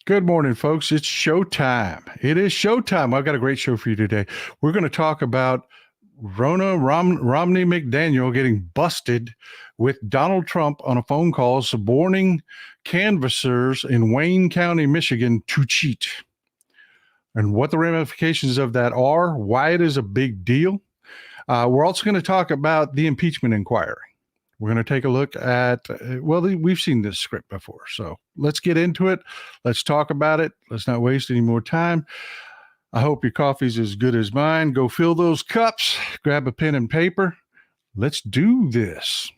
Good morning, folks. It's showtime. It is showtime. I've got a great show for you today. We're going to talk about Romney McDaniel getting busted with Donald Trump on a phone call suborning canvassers in Wayne County, Michigan to cheat, and what the ramifications of that are, why it is a big deal. We're also going to talk about the impeachment inquiry. We're going to take a look at, we've seen this script before. So let's get into it. Let's talk about it. Let's not waste any more time. I hope your coffee's as good as mine. Go fill those cups, grab a pen and paper. Let's do this.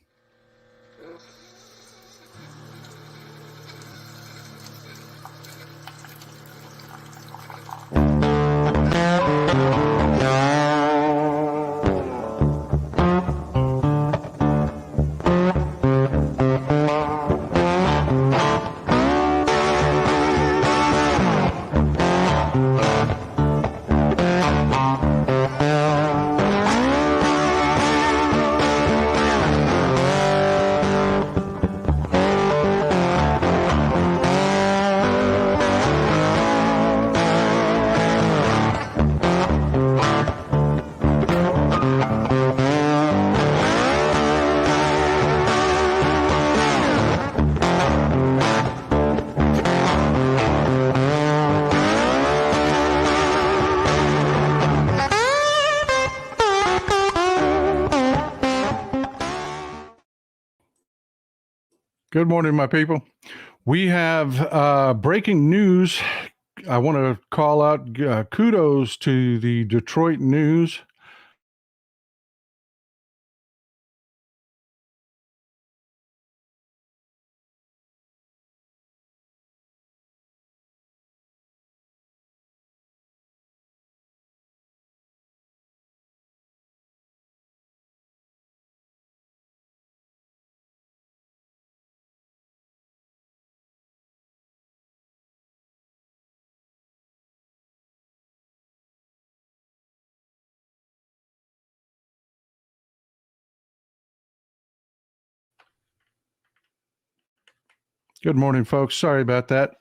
Good morning, my people. We have breaking news. I want to call out kudos to the Detroit News. Good morning, folks. Sorry about that.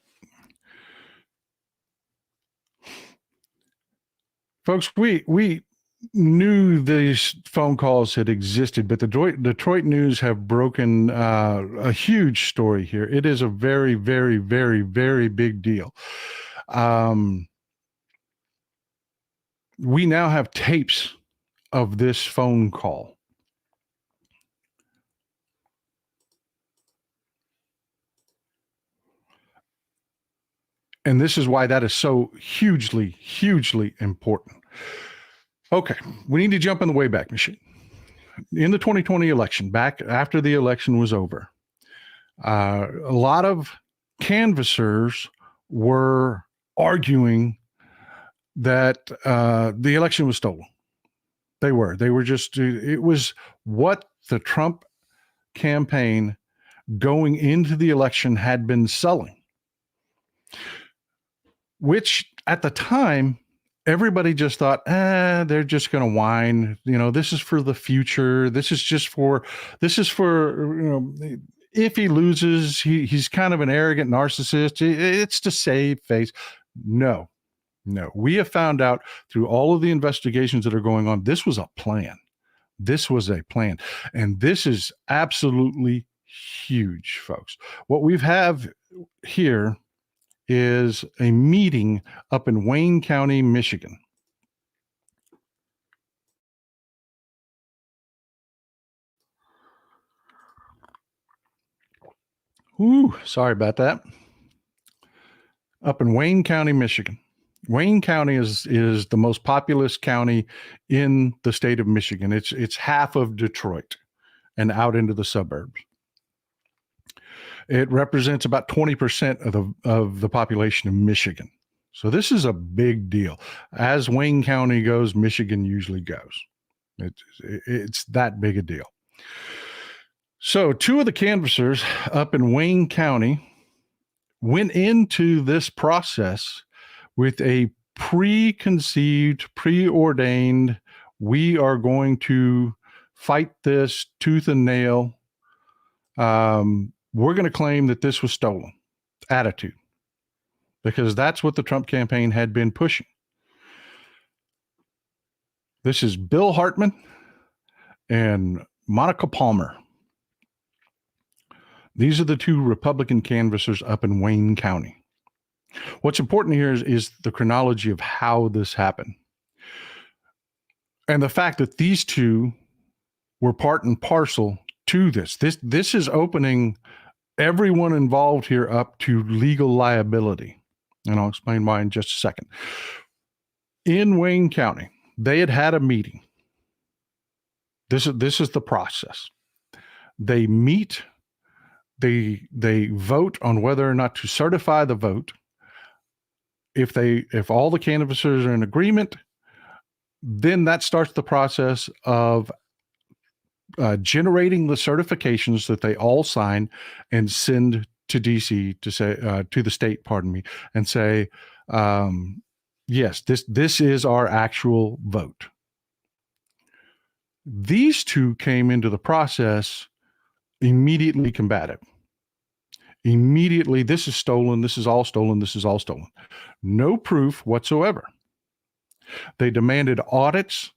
Folks, we knew these phone calls had existed, but the Detroit News have broken a huge story here. It is a very, very, very, very big deal. We now have tapes of this phone call. And this is why that is so hugely, hugely important. Okay, we need to jump in the Wayback Machine. In the 2020 election, back after the election was over, a lot of canvassers were arguing that the election was stolen. They were just, it was what the Trump campaign going into the election had been selling, which at the time, everybody just thought, they're just going to whine. You know, this is for the future. This is for, if he loses, he's kind of an arrogant narcissist. It's to save face. No. We have found out through all of the investigations that are going on, this was a plan. This was a plan. And this is absolutely huge, folks. What we have here is a meeting up in Wayne County, Michigan. Ooh, sorry about that. Up in Wayne County, Michigan. Wayne County is the most populous county in the state of Michigan. It's half of Detroit and out into the suburbs. It represents about 20% of the population of Michigan. So this is a big deal. As Wayne County goes, Michigan usually goes. It's that big a deal. So two of the canvassers up in Wayne County went into this process with a preconceived, preordained, we are going to fight this tooth and nail. We're going to claim that this was stolen attitude. because that's what the Trump campaign had been pushing. This is Bill Hartman and Monica Palmer. These are the two Republican canvassers up in Wayne County. What's important here is the chronology of how this happened. And the fact that these two were part and parcel to this. This is opening everyone involved here up to legal liability. And I'll explain why in just a second. In Wayne County, they had a meeting. This is the process. They meet, they vote on whether or not to certify the vote. If all the canvassers are in agreement, then that starts the process of generating the certifications that they all sign and send to DC to say to the state, and say, yes, this is our actual vote. These two came into the process immediately combative. Immediately, this is stolen, this is all stolen, this is all stolen. No proof whatsoever. They demanded audits.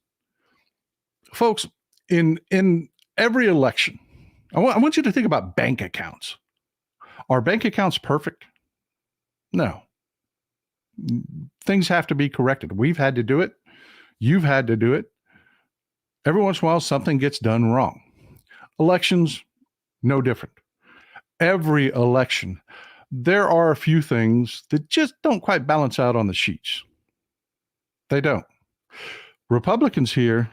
Folks, in every election, I want you to think about bank accounts. Are bank accounts perfect? No. Things have to be corrected. We've had to do it. You've had to do it. Every once in a while, something gets done wrong. Elections, no different. Every election, there are a few things that just don't quite balance out on the sheets. They don't. Republicans here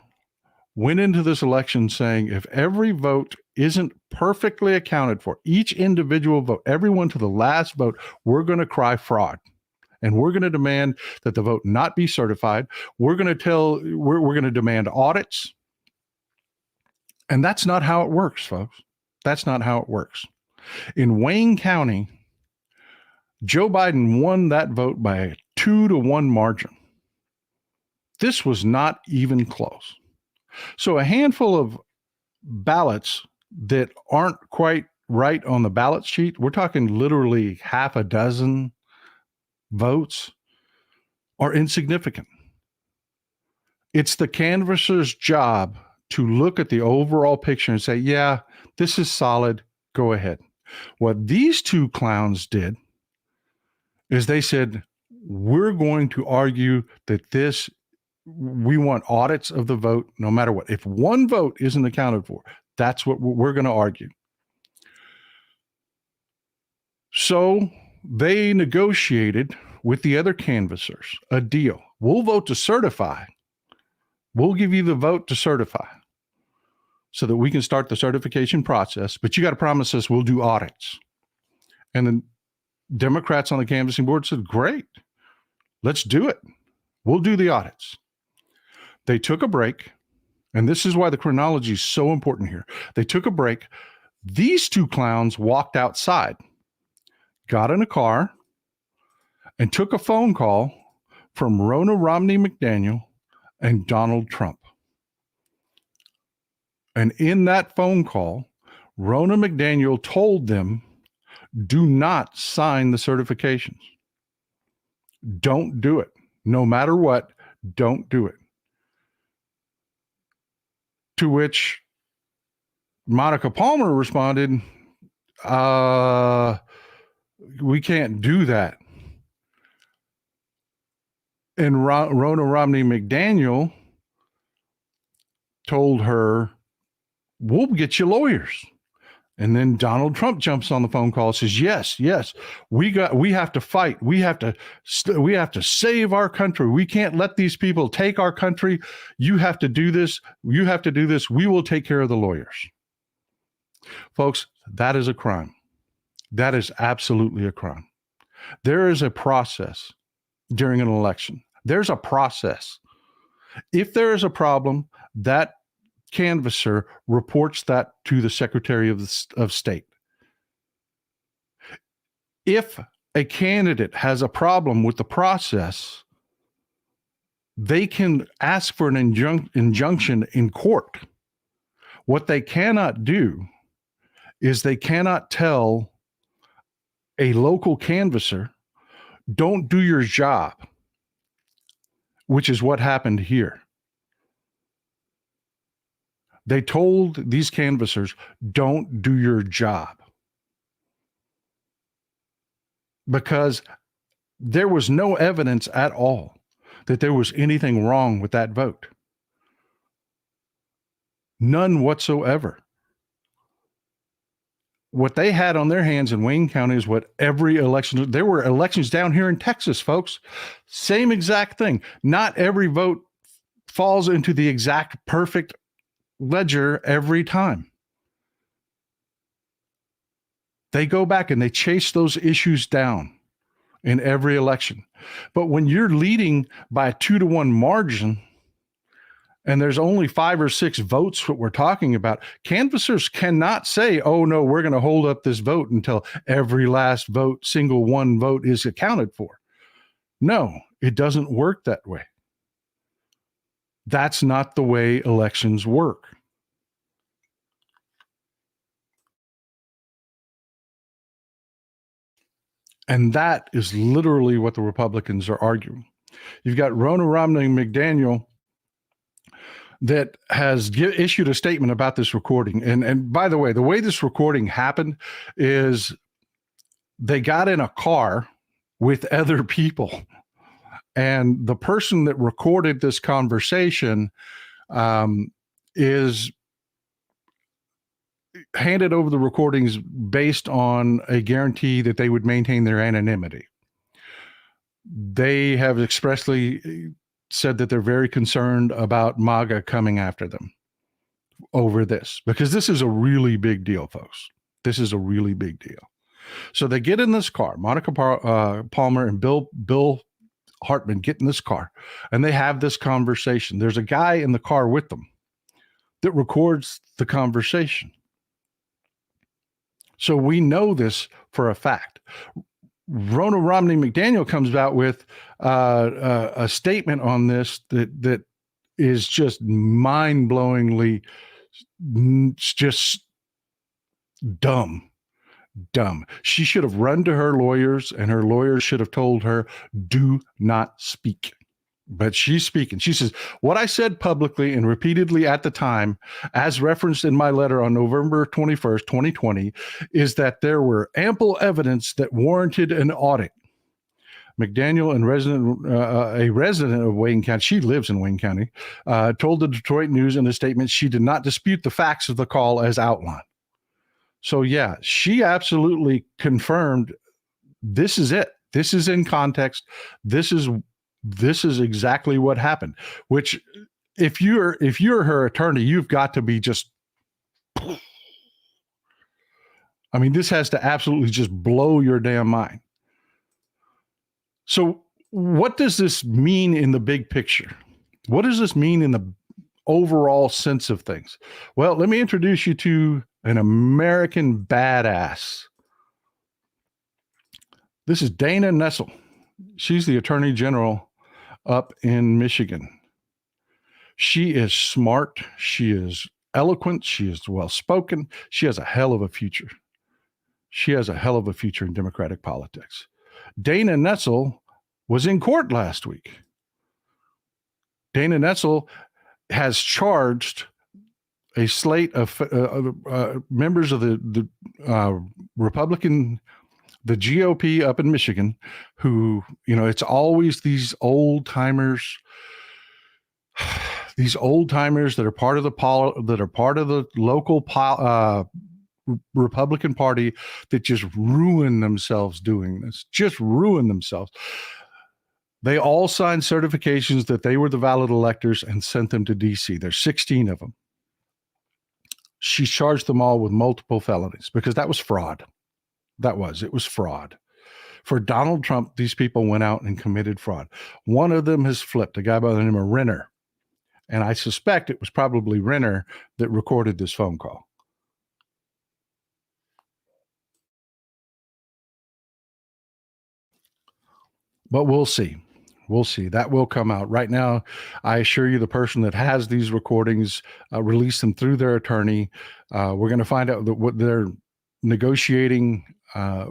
went into this election saying if every vote isn't perfectly accounted for, each individual vote, everyone to the last vote, we're going to cry fraud. And we're going to demand that the vote not be certified. We're going to demand audits. And that's not how it works, folks. That's not how it works. In Wayne County, Joe Biden won that vote by a 2-1 margin. This was not even close. So a handful of ballots that aren't quite right on the ballot sheet, we're talking literally half a dozen votes, are insignificant. It's the canvasser's job to look at the overall picture and say, yeah, this is solid, go ahead. What these two clowns did is they said, we're going to argue that we want audits of the vote no matter what. If one vote isn't accounted for, that's what we're going to argue. So they negotiated with the other canvassers a deal. We'll vote to certify. We'll give you the vote to certify so that we can start the certification process, but you got to promise us we'll do audits. And the Democrats on the canvassing board said, great, let's do it. We'll do the audits. They took a break, and this is why the chronology is so important here. They took a break. These two clowns walked outside, got in a car, and took a phone call from Ronna McDaniel and Donald Trump. And in that phone call, Ronna McDaniel told them, do not sign the certifications. Don't do it. No matter what, don't do it. To which Monica Palmer responded, we can't do that. And Ronna McDaniel told her, we'll get you lawyers. And then Donald Trump jumps on the phone call and says, yes, we have to fight. We have to save our country. We can't let these people take our country. You have to do this. You have to do this. We will take care of the lawyers. Folks, that is a crime. That is absolutely a crime. There is a process during an election. There's a process. If there is a problem, that canvasser reports that to the Secretary of State. If a candidate has a problem with the process, they can ask for an injunction in court. What they cannot do is they cannot tell a local canvasser don't do your job, which is what happened here. They told these canvassers, don't do your job, because there was no evidence at all that there was anything wrong with that vote. None whatsoever. What they had on their hands in Wayne County is what every election, there were elections down here in Texas, folks. Same exact thing. Not every vote falls into the exact perfect ledger every time. They go back and they chase those issues down in every election. But when you're leading by a 2-1 margin, and there's only 5 or 6 votes that we're talking about, canvassers cannot say, oh, no, we're going to hold up this vote until every last vote, single one vote, is accounted for. No, it doesn't work that way. That's not the way elections work. And that is literally what the Republicans are arguing. You've got Ronna McDaniel that has issued a statement about this recording. And by the way this recording happened is they got in a car with other people, and the person that recorded this conversation is handed over the recordings based on a guarantee that they would maintain their anonymity. They have expressly said that they're very concerned about MAGA coming after them over this, because this is a really big deal, folks. This is a really big deal. So they get in this car. Monica Palmer and Bill Hartman get in this car, and they have this conversation. There's a guy in the car with them that records the conversation. So we know this for a fact. Ronna McDaniel comes out with a statement on this that is just mind-blowingly just dumb. She should have run to her lawyers, and her lawyers should have told her, do not speak. But she's speaking. She says, what I said publicly and repeatedly at the time, as referenced in my letter on November 21st, 2020, is that there were ample evidence that warranted an audit. McDaniel, a resident of Wayne County, she lives in Wayne County, told the Detroit News in a statement she did not dispute the facts of the call as outlined. So yeah, she absolutely confirmed this is it. This is in context. This is exactly what happened, which if you're her attorney, you've got to be just, I mean, this has to absolutely just blow your damn mind. So what does this mean in the big picture? What does this mean in the overall sense of things? Well, let me introduce you to an American badass. This is Dana Nessel. She's the Attorney General up in Michigan. She is smart. She is eloquent. She is well-spoken. She has a hell of a future. She has a hell of a future in Democratic politics. Dana Nessel was in court last week. Dana Nessel has charged a slate of members of the Republican, the GOP up in Michigan, who, it's always these old timers that are part of the local Republican Party that just ruin themselves doing this, just ruin themselves. They all signed certifications that they were the valid electors and sent them to DC. There's 16 of them. She charged them all with multiple felonies because that was fraud. It was fraud. For Donald Trump, these people went out and committed fraud. One of them has flipped, a guy by the name of Renner. And I suspect it was probably Renner that recorded this phone call. But we'll see. We'll see. That will come out. Right now, I assure you, the person that has these recordings released them through their attorney. We're going to find out what negotiating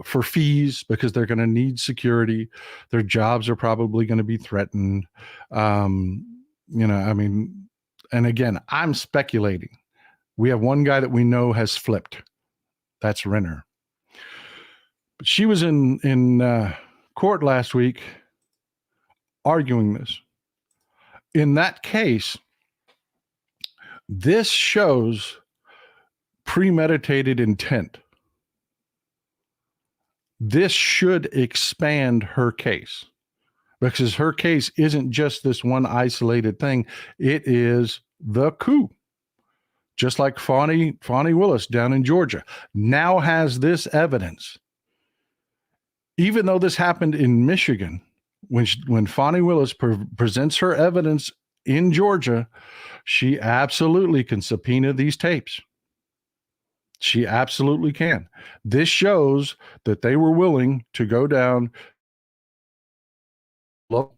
for fees because they're going to need security. Their jobs are probably going to be threatened. And again, I'm speculating. We have one guy that we know has flipped. That's Renner. But she was in court last week arguing this. In that case, this shows premeditated intent. This should expand her case because her case isn't just this one isolated thing. It is the coup. Just like Fani Willis down in Georgia now has this evidence. Even though this happened in Michigan, when Fani Willis presents her evidence in Georgia, she absolutely can subpoena these tapes. She absolutely can. This shows that they were willing to go down. Look.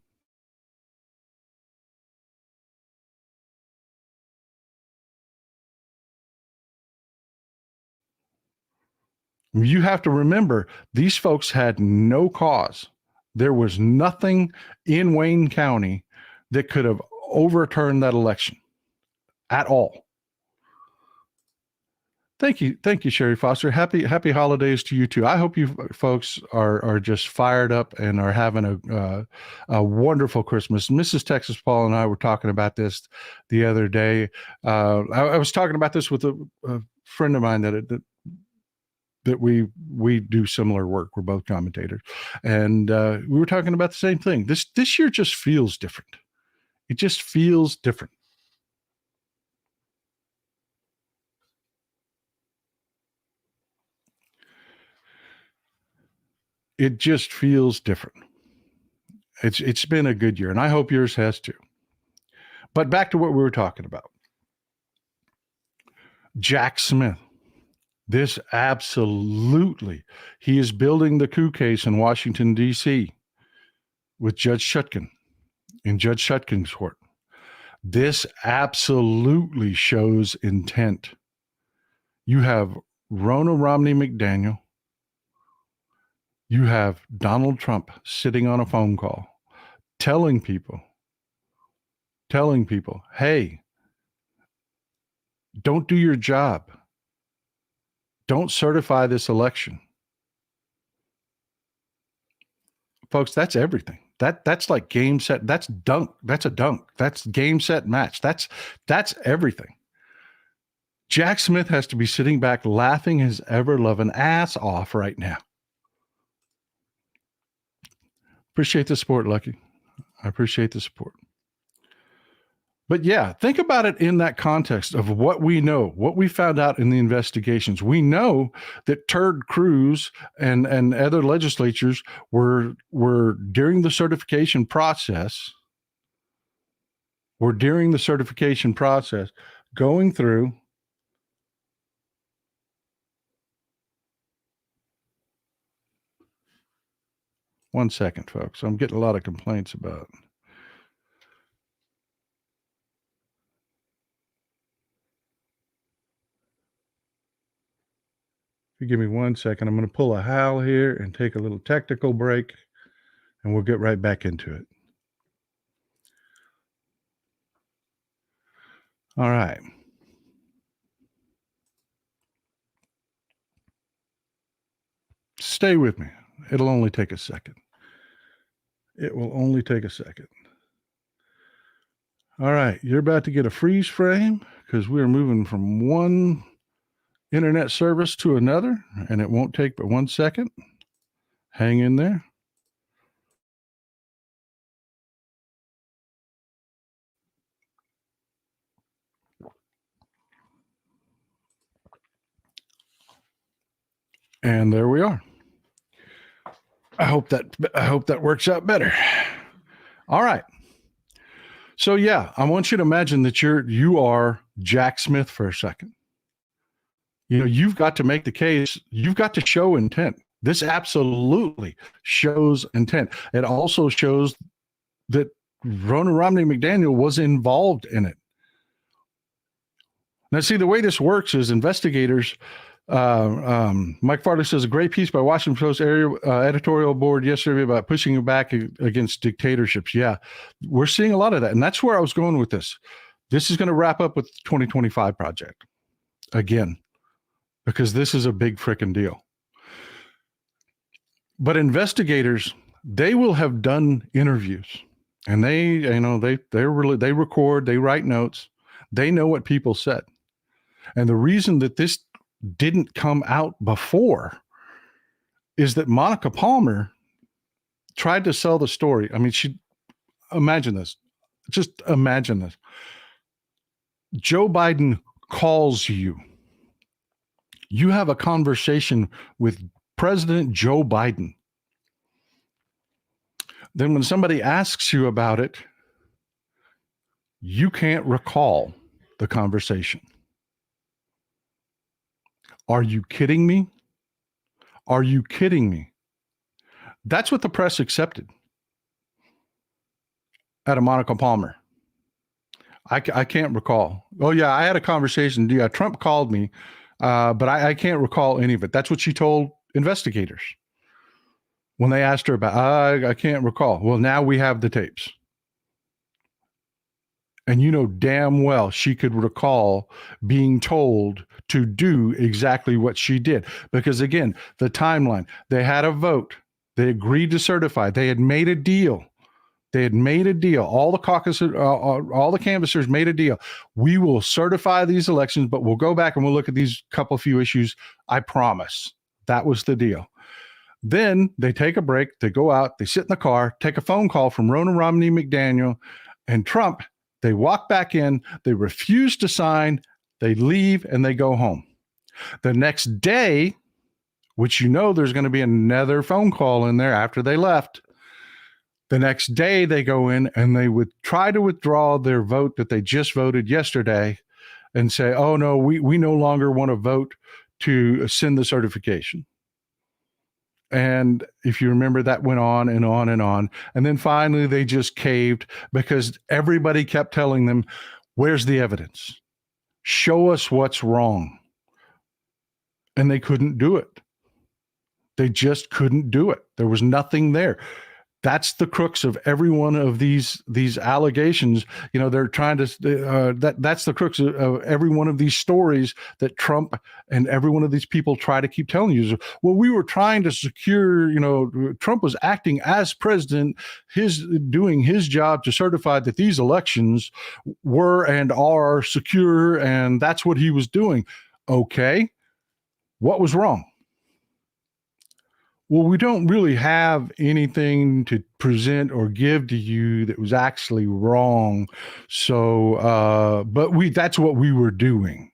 You have to remember, these folks had no cause. There was nothing in Wayne County that could have overturned that election at all. Thank you, Sherry Foster. Happy holidays to you too. I hope you folks are just fired up and are having a wonderful Christmas. Mrs. Texas Paul and I were talking about this the other day. I was talking about this with a friend of mine that we do similar work. We're both commentators, and we were talking about the same thing. This year just feels different. It just feels different. It just feels different. It's been a good year, and I hope yours has too. But back to what we were talking about. Jack Smith. This absolutely, he is building the coup case in Washington, D.C. with Judge Chutkan, in Judge Chutkan's court. This absolutely shows intent. You have Ronna McDaniel. You have Donald Trump sitting on a phone call, telling people, hey, don't do your job. Don't certify this election. Folks, that's everything. That's like game, set. That's dunk. That's a dunk. That's game, set, match. That's everything. Jack Smith has to be sitting back laughing his ever-loving ass off right now. Appreciate the support, Lucky. I appreciate the support. But yeah, think about it in that context of what we know, what we found out in the investigations. We know that Ted Cruz and other legislatures were during the certification process, going through one second, folks. I'm getting a lot of complaints about. If you give me 1 second, I'm going to pull a Hal here and take a little technical break, and we'll get right back into it. All right. Stay with me. It'll only take a second. It will only take a second. All right. You're about to get a freeze frame because we're moving from one internet service to another, and it won't take but 1 second. Hang in there. And there we are. I hope that works out better. All right. So yeah, I want you to imagine that you are Jack Smith for a second. You know, you've got to make the case. You've got to show intent. This absolutely shows intent. It also shows that Ronna McDaniel was involved in it. Now, see, the way this works is investigators, Mike Farley says a great piece by Washington Post editorial board yesterday about pushing back against dictatorships. Yeah, we're seeing a lot of that. And that's where I was going with this. This is going to wrap up with the 2025 project again, because this is a big freaking deal. But investigators, they will have done interviews, and they record, they write notes, they know what people said. And the reason that this didn't come out before is that Monica Palmer tried to sell the story. I mean, imagine this. Just imagine this. Joe Biden calls you. You have a conversation with President Joe Biden. Then when somebody asks you about it, you can't recall the conversation. Are you kidding me? Are you kidding me? That's what the press accepted out of Monica Palmer. I can't recall. Oh, yeah, I had a conversation. Yeah, Trump called me, but I can't recall any of it. That's what she told investigators when they asked her about, I can't recall. Well, now we have the tapes. And you know damn well she could recall being told to do exactly what she did. Because again, the timeline, they had a vote. They agreed to certify. They had made a deal. All the caucuses, all the canvassers made a deal. We will certify these elections, but we'll go back and we'll look at these few issues. I promise. That was the deal. Then they take a break. They go out. They sit in the car, take a phone call from Ronna McDaniel and Trump. They walk back in, they refuse to sign, they leave, and they go home. The next day, which you know there's going to be another phone call in there after they left, the next day they go in and they would try to withdraw their vote that they just voted yesterday and say, oh, no, we no longer want to vote to send the certification. And if you remember, that went on and on and on. And then finally, they just caved because everybody kept telling them, where's the evidence? Show us what's wrong. And they couldn't do it. They just couldn't do it. There was nothing there. That's the crux of every one of these allegations. You know, they're trying to, that's the crux of every one of these stories that Trump and every one of these people try to keep telling you. Well, we were trying to secure, Trump was acting as president, doing his job to certify that these elections were and are secure, and that's what he was doing. Okay, what was wrong? Well, we don't really have anything to present or give to you that was actually wrong. So, but that's what we were doing.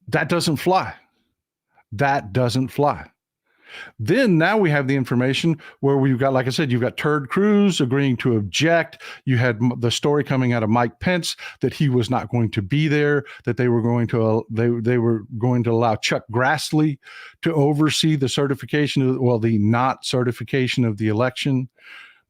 That doesn't fly. That doesn't fly. Then now we have the information where we've got, like I said, you've got Ted Cruz agreeing to object. You had the story coming out of Mike Pence that he was not going to be there, that they were going to allow Chuck Grassley to oversee the certification, the not certification of the election,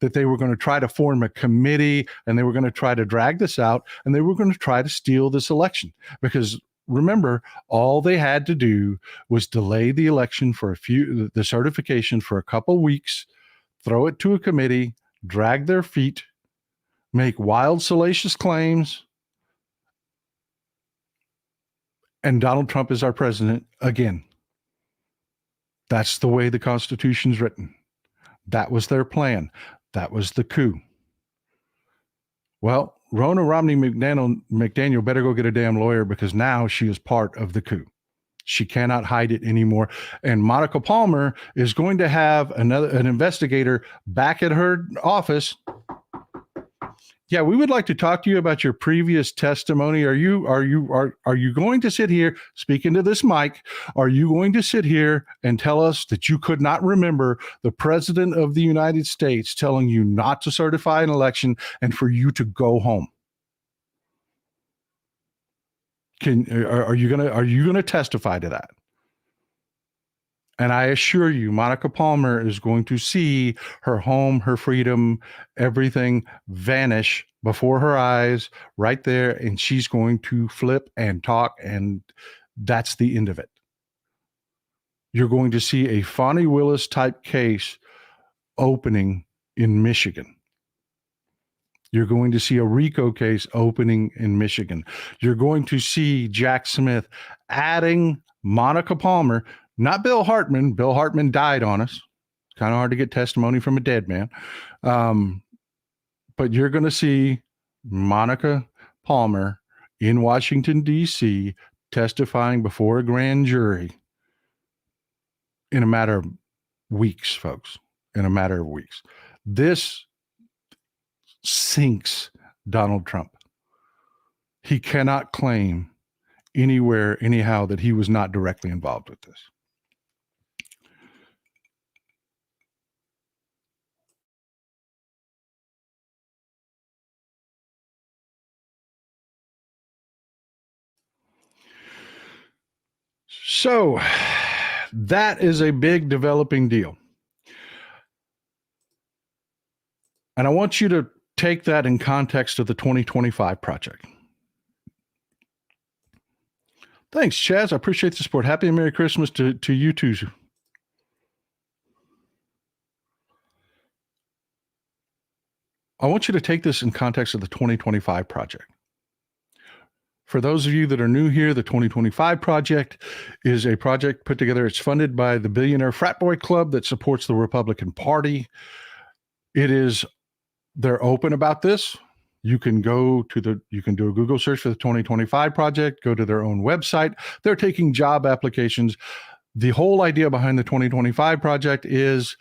that they were going to try to form a committee and they were going to try to drag this out and they were going to try to steal this election because remember, all they had to do was delay the election the certification for a couple weeks, throw it to a committee, drag their feet, make wild, salacious claims, and Donald Trump is our president again. That's the way the Constitution's written. That was their plan. That was the coup. Well, Ronna McDaniel better go get a damn lawyer because now she is part of the coup. She cannot hide it anymore. And Monica Palmer is going to have an investigator back at her office. Yeah, we would like to talk to you about your previous testimony. Are you going to sit here, speaking to this mic, are you going to sit here and tell us that you could not remember the president of the United States telling you not to certify an election and for you to go home? Are you gonna testify to that? And I assure you, Monica Palmer is going to see her home, her freedom, everything vanish before her eyes right there. And she's going to flip and talk. And that's the end of it. You're going to see a Fonnie Willis type case opening in Michigan. You're going to see a RICO case opening in Michigan. You're going to see Jack Smith adding Monica Palmer, not Bill Hartman. Bill Hartman died on us. It's kind of hard to get testimony from a dead man. But you're going to see Monica Palmer in Washington, D.C., testifying before a grand jury in a matter of weeks, folks, in a matter of weeks. This sinks Donald Trump. He cannot claim anywhere, anyhow, that he was not directly involved with this. So that is a big developing deal. And I want you to take that in context of the 2025 project. Thanks, Chaz. I appreciate the support. Happy and Merry Christmas to you too. I want you to take this in context of the 2025 project. For those of you that are new here, the 2025 project is a project put together. It's funded by the Billionaire Frat Boy Club that supports the Republican Party. They're open about this. You can do a Google search for the 2025 project, go to their own website. They're taking job applications. The whole idea behind the 2025 project is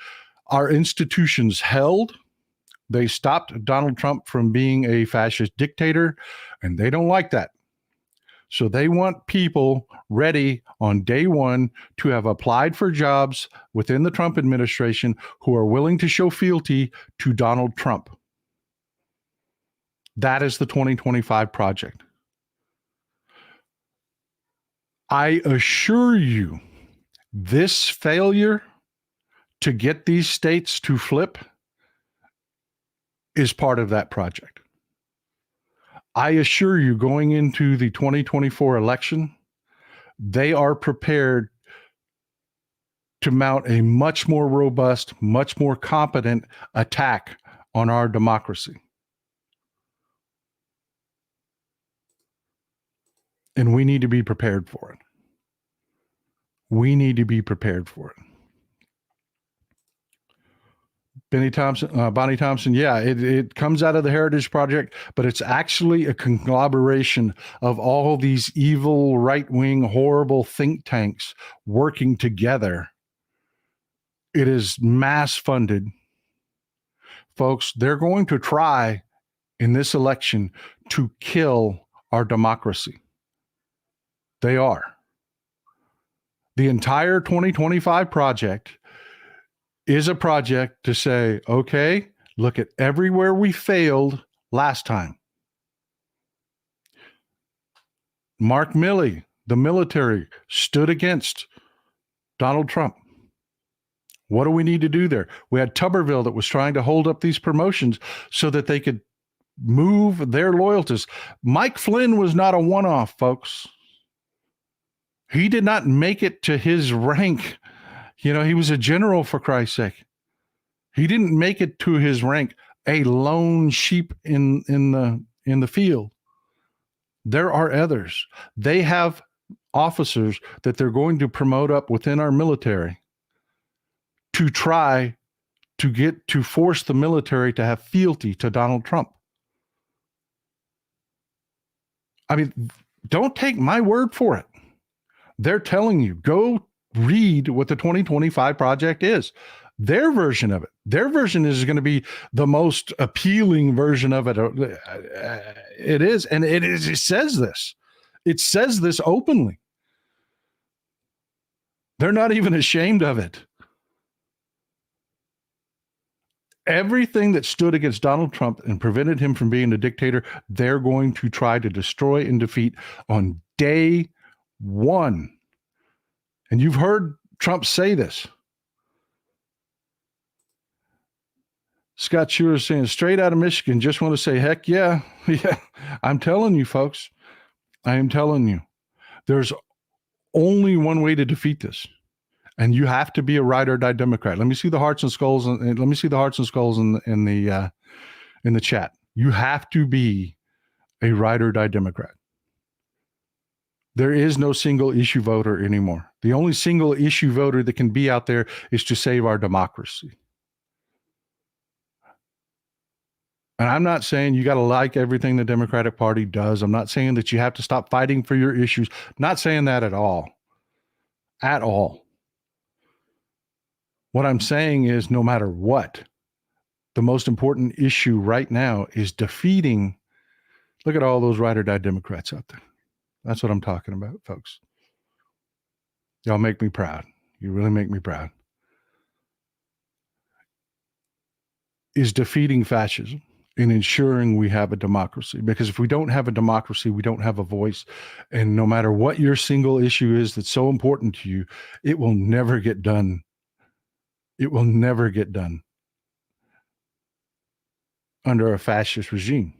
our institutions held. They stopped Donald Trump from being a fascist dictator, and they don't like that. So they want people ready on day one to have applied for jobs within the Trump administration who are willing to show fealty to Donald Trump. That is the 2025 project. I assure you, this failure to get these states to flip is part of that project. I assure you, going into the 2024 election, they are prepared to mount a much more robust, much more competent attack on our democracy. And we need to be prepared for it. We need to be prepared for it. Bonnie Thompson, yeah, it comes out of the Heritage Project, but it's actually a conglomeration of all these evil, right-wing, horrible think tanks working together. It is mass-funded. Folks, they're going to try in this election to kill our democracy. They are. The entire 2025 project is a project to say, okay, look at everywhere we failed last time. Mark Milley, the military, stood against Donald Trump. What do we need to do there? We had Tuberville that was trying to hold up these promotions so that they could move their loyalties. Mike Flynn was not a one-off, folks. He did not make it to his rank. You know, he was a general, for Christ's sake. He didn't make it to his rank, a lone sheep in the field. There are others. They have officers that they're going to promote up within our military to try to force the military to have fealty to Donald Trump. I mean, don't take my word for it. They're telling you, go read what the 2025 project is. Their version of it. Their version is going to be the most appealing version of it. It is. And it says this. It says this openly. They're not even ashamed of it. Everything that stood against Donald Trump and prevented him from being a dictator, they're going to try to destroy and defeat on day one. And you've heard Trump say this. Scott Schuer is saying, straight out of Michigan, just want to say, heck yeah. Yeah. I'm telling you, folks. I am telling you. There's only one way to defeat this. And you have to be a ride or die Democrat. Let me see the hearts and skulls, and let me see the hearts and skulls in the chat. You have to be a ride or die Democrat. There is no single issue voter anymore. The only single issue voter that can be out there is to save our democracy. And I'm not saying you got to like everything the Democratic Party does. I'm not saying that you have to stop fighting for your issues. I'm not saying that at all. At all. What I'm saying is, no matter what, the most important issue right now is defeating. Look at all those ride or die Democrats out there. That's what I'm talking about, folks. Y'all make me proud. You really make me proud. Is defeating fascism and ensuring we have a democracy. Because if we don't have a democracy, we don't have a voice. And no matter what your single issue is that's so important to you, it will never get done. It will never get done under a fascist regime.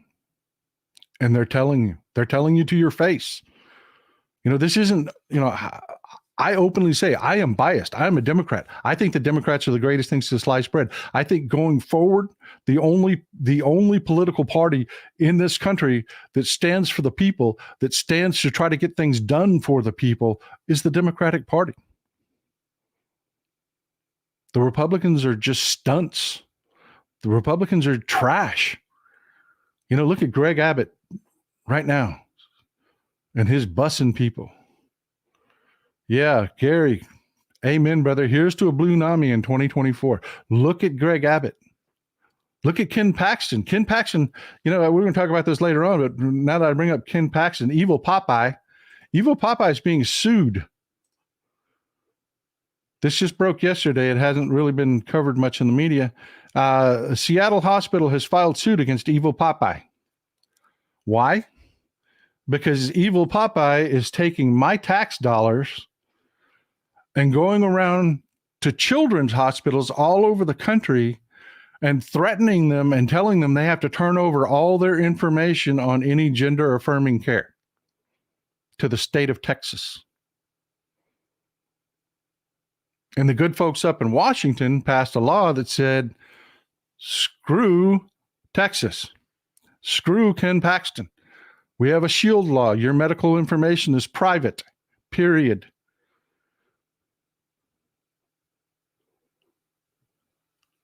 And they're telling you to your face. This isn't, I openly say I am biased. I am a Democrat. I think the Democrats are the greatest things to slice bread. I think going forward, the only political party in this country that stands for the people, that stands to try to get things done for the people, is the Democratic Party. The Republicans are just stunts. The Republicans are trash. Look at Greg Abbott right now and his bussing people. Yeah, Gary, amen, brother. Here's to a blue NAMI in 2024. Look at Greg Abbott. Look at Ken Paxton. Ken Paxton, we're going to talk about this later on, but now that I bring up Ken Paxton, Evil Popeye is being sued. This just broke yesterday. It hasn't really been covered much in the media. A Seattle hospital has filed suit against Evil Popeye. Why? Because Evil Popeye is taking my tax dollars and going around to children's hospitals all over the country and threatening them and telling them they have to turn over all their information on any gender affirming care to the state of Texas. And the good folks up in Washington passed a law that said, screw Texas, screw Ken Paxton. We have a shield law. Your medical information is private, period.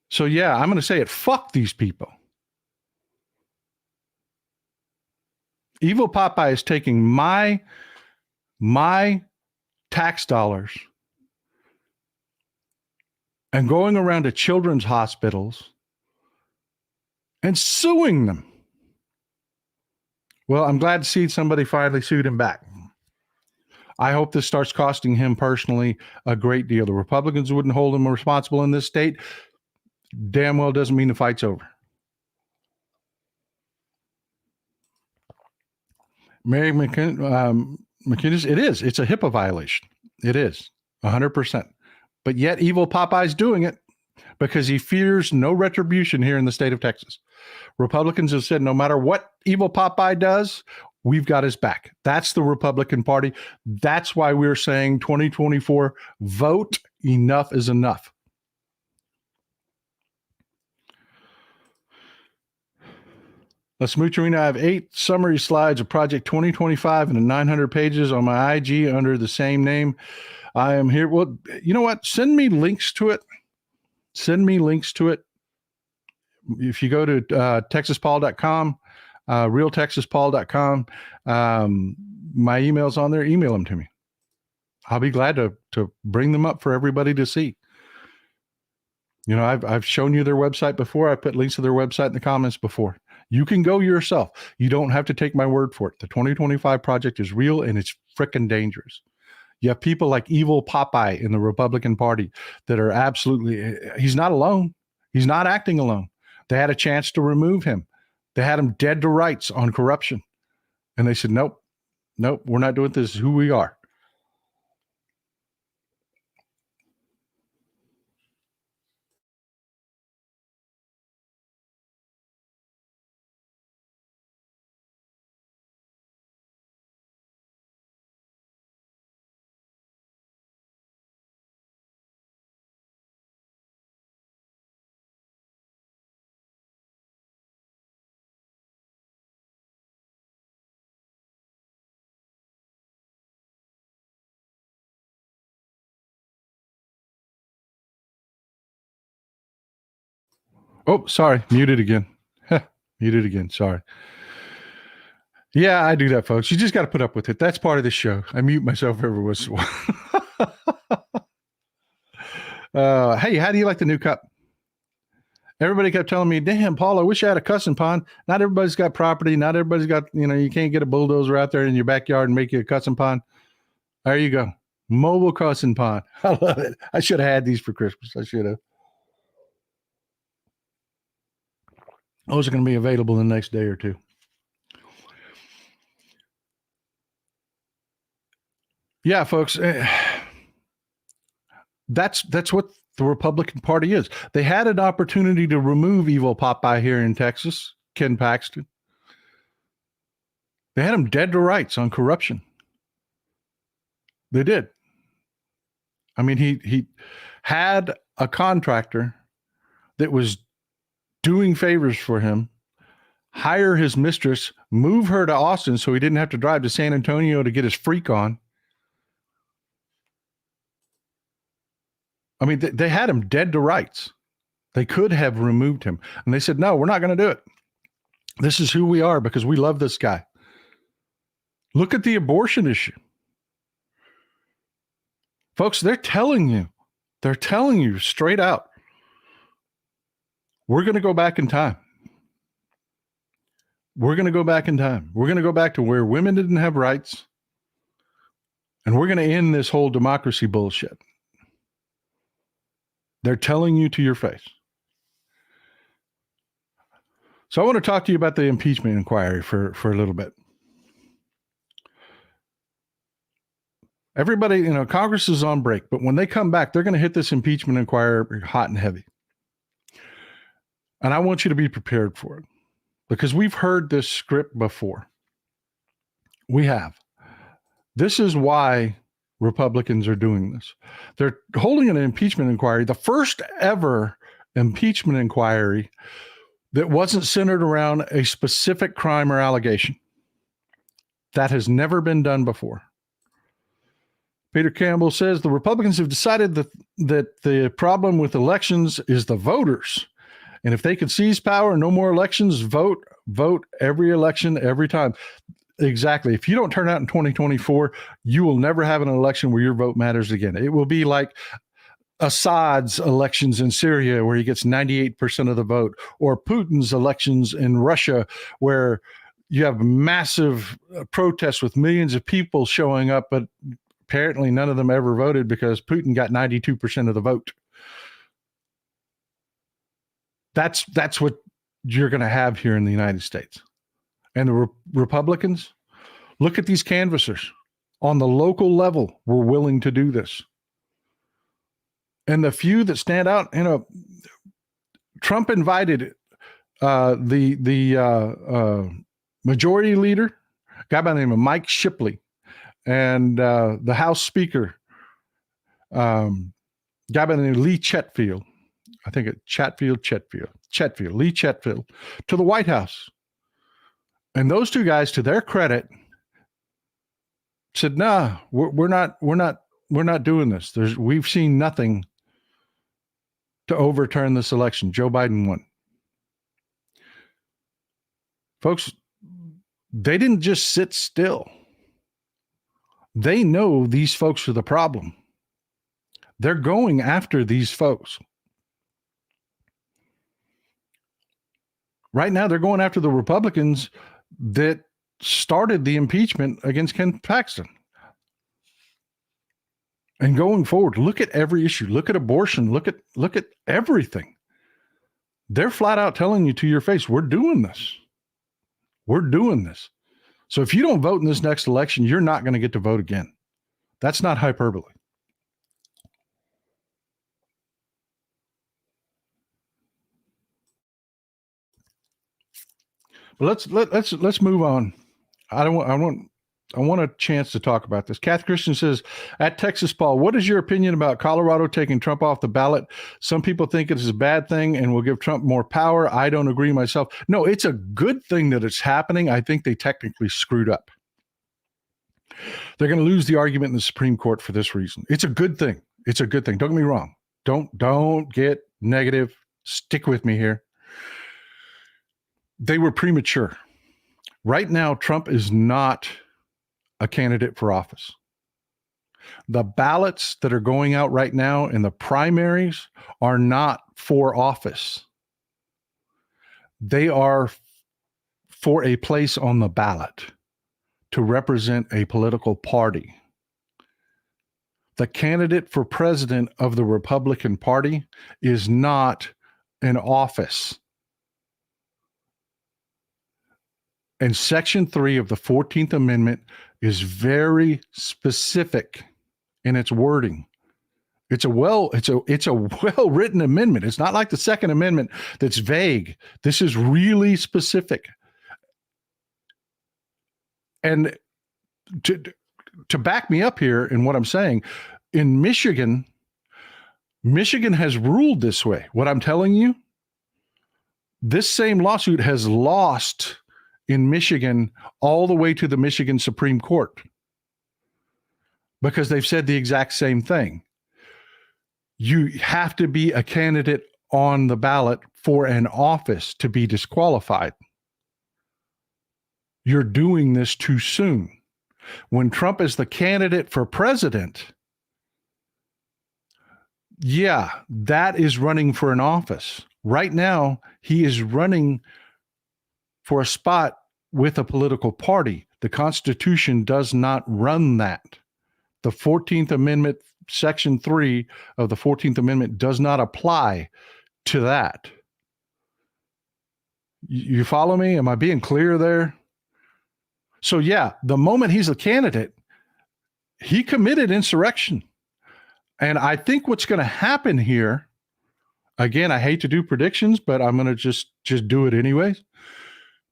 So yeah, I'm going to say it. Fuck these people. Evil Popeye is taking my tax dollars and going around to children's hospitals and suing them. Well, I'm glad to see somebody finally sued him back. I hope this starts costing him personally a great deal. The Republicans wouldn't hold him responsible in this state. Damn well doesn't mean the fight's over. Mary McInnes, it is. It's a HIPAA violation. It is 100%. But yet Evil Popeye's doing it because he fears no retribution here in the state of Texas. Republicans have said no matter what Evil Popeye does, we've got his back. That's the Republican Party. That's why we're saying 2024, vote. Enough is enough. Let's move to I have 8 summary slides of Project 2025 and 900 pages on my IG under the same name. I am here. Well, you know what? Send me links to it. If you go to texaspaul.com, realtexaspaul.com, my email's on there. Email them to me. I'll be glad to bring them up for everybody to see. I've shown you their website before. I put links to their website in the comments before. You can go yourself. You don't have to take my word for it. The 2025 project is real and it's freaking dangerous. You have people like Evil Popeye in the Republican Party that are absolutely, he's not alone. He's not acting alone. They had a chance to remove him. They had him dead to rights on corruption. And they said, nope, we're not doing this. This is who we are. Oh, sorry. Muted again. Muted again. Sorry. Yeah, I do that, folks. You just got to put up with it. That's part of the show. I mute myself every once in a while. Hey, how do you like the new cup? Everybody kept telling me, damn, Paul, I wish I had a cussing pond. Not everybody's got property. Not everybody's got, you can't get a bulldozer out there in your backyard and make you a cussing pond. There you go. Mobile cussing pond. I love it. I should have had these for Christmas. I should have. Those are going to be available in the next day or two. Yeah, folks. That's what the Republican Party is. They had an opportunity to remove evil Popeye here in Texas, Ken Paxton. They had him dead to rights on corruption. They did. I mean, he had a contractor that was doing favors for him, hire his mistress, move her to Austin so he didn't have to drive to San Antonio to get his freak on. I mean, they had him dead to rights. They could have removed him. And they said, no, we're not going to do it. This is who we are because we love this guy. Look at the abortion issue. Folks, they're telling you straight out, we're going to go back in time. We're going to go back in time. We're going to go back to where women didn't have rights. And we're going to end this whole democracy bullshit. They're telling you to your face. So I want to talk to you about the impeachment inquiry for a little bit. Everybody, Congress is on break, but when they come back, they're going to hit this impeachment inquiry hot and heavy. And I want you to be prepared for it because we've heard this script before. We have. This is why Republicans are doing this. They're holding an impeachment inquiry, the first ever impeachment inquiry that wasn't centered around a specific crime or allegation. That has never been done before. Peter Campbell says the Republicans have decided that the problem with elections is the voters. And if they can seize power, no more elections, vote every election, every time. Exactly. If you don't turn out in 2024, you will never have an election where your vote matters again. It will be like Assad's elections in Syria, where he gets 98% of the vote, or Putin's elections in Russia, where you have massive protests with millions of people showing up, but apparently none of them ever voted because Putin got 92% of the vote. That's what you're going to have here in the United States. And the Republicans, look at these canvassers. On the local level, we're willing to do this. And the few that stand out, Trump invited the majority leader, a guy by the name of Mike Shipley, and the House Speaker, guy by the name of Lee Chetfield. I think it's Lee Chetfield, to the White House. And those two guys, to their credit, said, "Nah, we're not doing this. We've seen nothing to overturn this election. Joe Biden won." Folks, they didn't just sit still. They know these folks are the problem. They're going after these folks. Right now, they're going after the Republicans that started the impeachment against Ken Paxton. And going forward, look at every issue. Look at abortion. Look at everything. They're flat out telling you to your face, we're doing this. We're doing this. So if you don't vote in this next election, you're not going to get to vote again. That's not hyperbole. But let's move on. I want a chance to talk about this. Kath Christian says, at Texas Paul, what is your opinion about Colorado taking Trump off the ballot? Some people think it is a bad thing and will give Trump more power. I don't agree myself. No, it's a good thing that it's happening. I think they technically screwed up. They're going to lose the argument in the Supreme Court for this reason. It's a good thing. It's a good thing. Don't get me wrong. Don't get negative. Stick with me here. they were premature. Right now, Trump is not a candidate for office. The ballots that are going out right now in the primaries are not for office. They are for a place on the ballot to represent a political party. The candidate for president of the Republican Party is not in office. And Section 3 of the 14th Amendment is very specific in its wording. It's a well-written amendment. It's not like the Second Amendment that's vague. This is really specific. And to back me up here in what I'm saying, in Michigan has ruled this way. What I'm telling you, this same lawsuit has lost in Michigan all the way to the Michigan Supreme Court because they've said the exact same thing. You have to be a candidate on the ballot for an office to be disqualified. You're doing this too soon. When Trump is the candidate for president, yeah, that is running for an office. Right now, he is running for a spot with a political party. The Constitution does not run that. The 14th Amendment, Section 3 of the 14th Amendment does not apply to that. You follow me? Am I being clear there? So yeah, the moment he's a candidate, he committed insurrection. And I think what's going to happen here, again, I hate to do predictions, but I'm going to just do it anyways.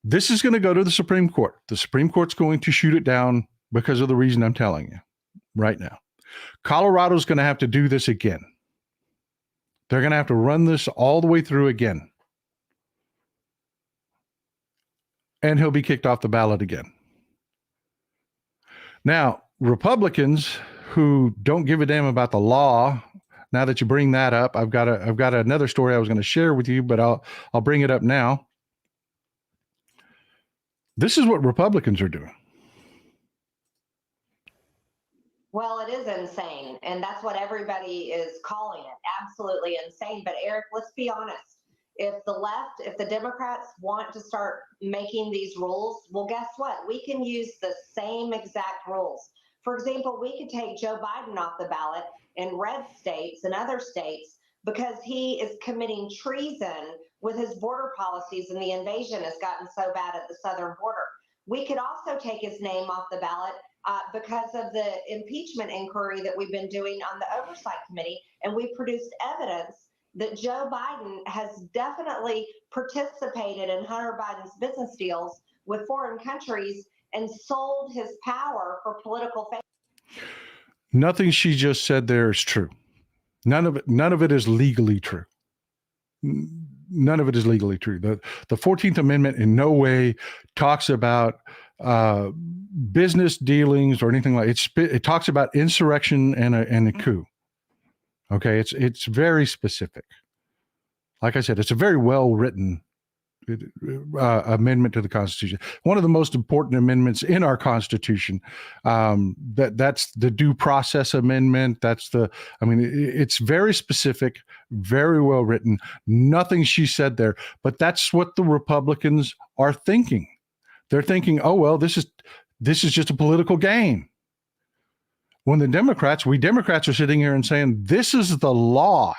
This is going to go to the Supreme Court. The Supreme Court's going to shoot it down because of the reason I'm telling you right now. Colorado's going to have to do this again. They're going to have to run this all the way through again. And he'll be kicked off the ballot again. Now, Republicans who don't give a damn about the law, now that you bring that up, I've got another story I was going to share with you, but I'll bring it up now. This is what Republicans are doing. Well, it is insane, and that's what everybody is calling it. Absolutely insane. But Eric, let's be honest. If the Democrats want to start making these rules, well, guess what? We can use the same exact rules. For example, we could take Joe Biden off the ballot in red states and other states because he is committing treason with his border policies, and the invasion has gotten so bad at the southern border. We could also take his name off the ballot because of the impeachment inquiry that we've been doing on the Oversight Committee, and we produced evidence that Joe Biden has definitely participated in Hunter Biden's business deals with foreign countries and sold his power for political favor. Nothing she just said there is true. None of it is legally true. None of it is legally true. The 14th Amendment in no way talks about business dealings or anything like it. It talks about insurrection and a coup. Okay, it's very specific. Like I said, it's a very well written amendment to the Constitution. One of the most important amendments in our Constitution. That's the Due Process Amendment. It's very specific, very well written. Nothing she said there, but that's what the Republicans are thinking. They're thinking, oh well, this is just a political game. When we Democrats are sitting here and saying, this is the law.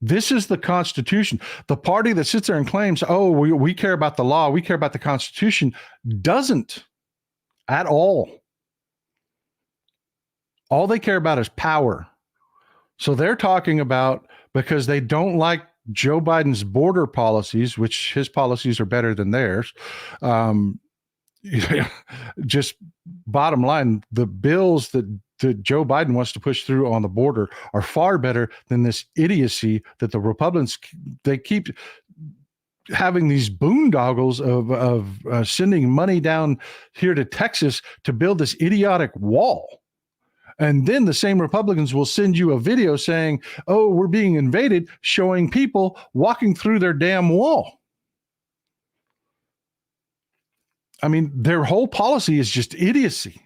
This is the Constitution. The party that sits there and claims, oh, we care about the law, we care about the Constitution, doesn't at all. All they care about is power. So they're talking about, because they don't like Joe Biden's border policies, which his policies are better than theirs, just bottom line, the bills that Joe Biden wants to push through on the border are far better than this idiocy that the Republicans, they keep having these boondoggles of sending money down here to Texas to build this idiotic wall. And then the same Republicans will send you a video saying, oh, we're being invaded, showing people walking through their damn wall. I mean, their whole policy is just idiocy.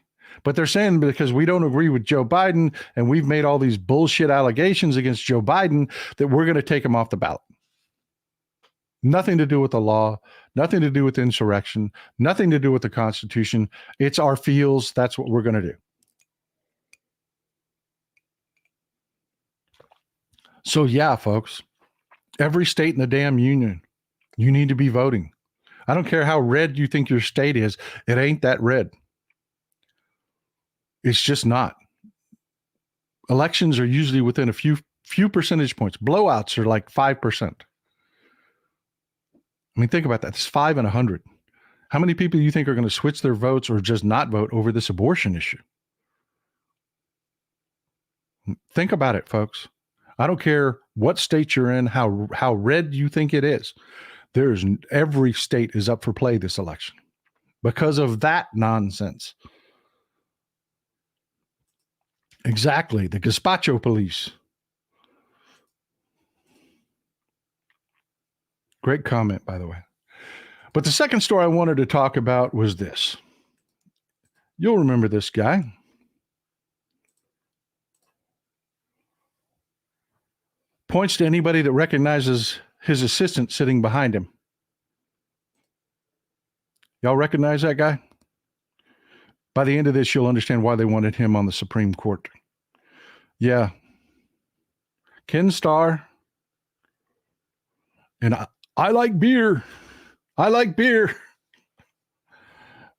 But they're saying because we don't agree with Joe Biden and we've made all these bullshit allegations against Joe Biden that we're going to take him off the ballot. Nothing to do with the law, nothing to do with insurrection, nothing to do with the Constitution. It's our feels. That's what we're going to do. So, yeah, folks, every state in the damn union, you need to be voting. I don't care how red you think your state is. It ain't that red. It's just not. Elections are usually within a few percentage points. Blowouts are like 5%. I mean, think about that. It's 5 in 100. How many people do you think are going to switch their votes or just not vote over this abortion issue? Think about it, folks. I don't care what state you're in, how red you think it is. Every state is up for play this election because of that nonsense. Exactly. The gazpacho police. Great comment, by the way. But the second story I wanted to talk about was this. You'll remember this guy. Points to anybody that recognizes his assistant sitting behind him. Y'all recognize that guy? By the end of this, you'll understand why they wanted him on the Supreme Court. Yeah. Ken Starr. And I like beer. I like beer.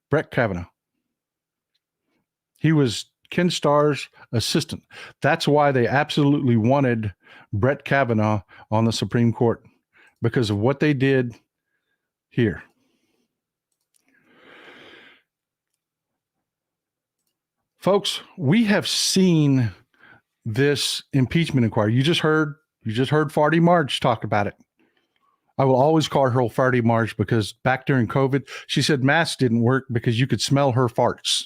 Brett Kavanaugh. He was Ken Starr's assistant. That's why they absolutely wanted Brett Kavanaugh on the Supreme Court, because of what they did here. Folks, we have seen this impeachment inquiry. You just heard Farty Marge talk about it. I will always call her Farty Marge because back during COVID, she said masks didn't work because you could smell her farts.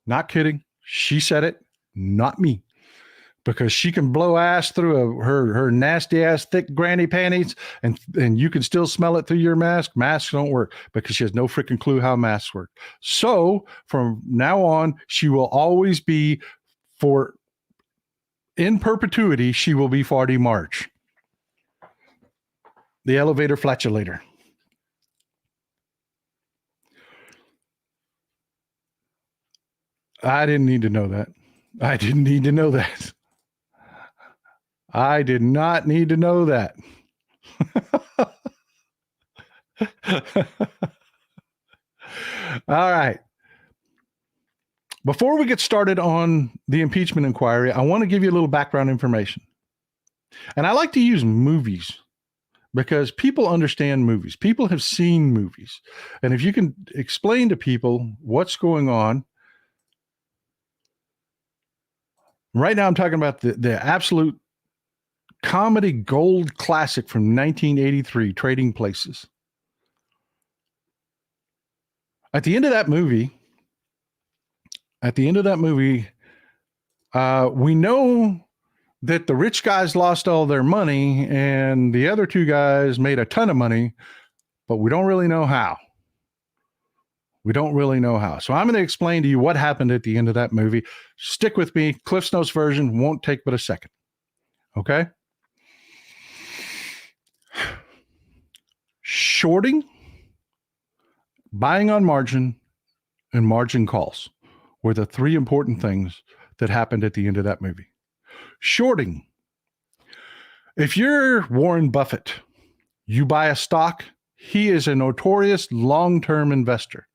Not kidding. She said it, not me. Because she can blow ass through her nasty ass thick granny panties and you can still smell it through your mask. Masks don't work because she has no freaking clue how masks work. So from now on, she will always be in perpetuity, she will be Farty Marge. The elevator flatulator. I didn't need to know that. I didn't need to know that. I did not need to know that. All right. Before we get started on the impeachment inquiry, I want to give you a little background information. And I like to use movies because people understand movies. People have seen movies. And if you can explain to people what's going on. Right now, I'm talking about the absolute comedy gold classic from 1983, Trading Places. At the end of that movie, we know that the rich guys lost all their money and the other two guys made a ton of money, but we don't really know how. So I'm going to explain to you what happened at the end of that movie. Stick with me. Cliff's Notes version won't take but a second. Okay? Shorting, buying on margin, and margin calls were the three important things that happened at the end of that movie. Shorting. If you're Warren Buffett, you buy a stock, he is a notorious long-term investor.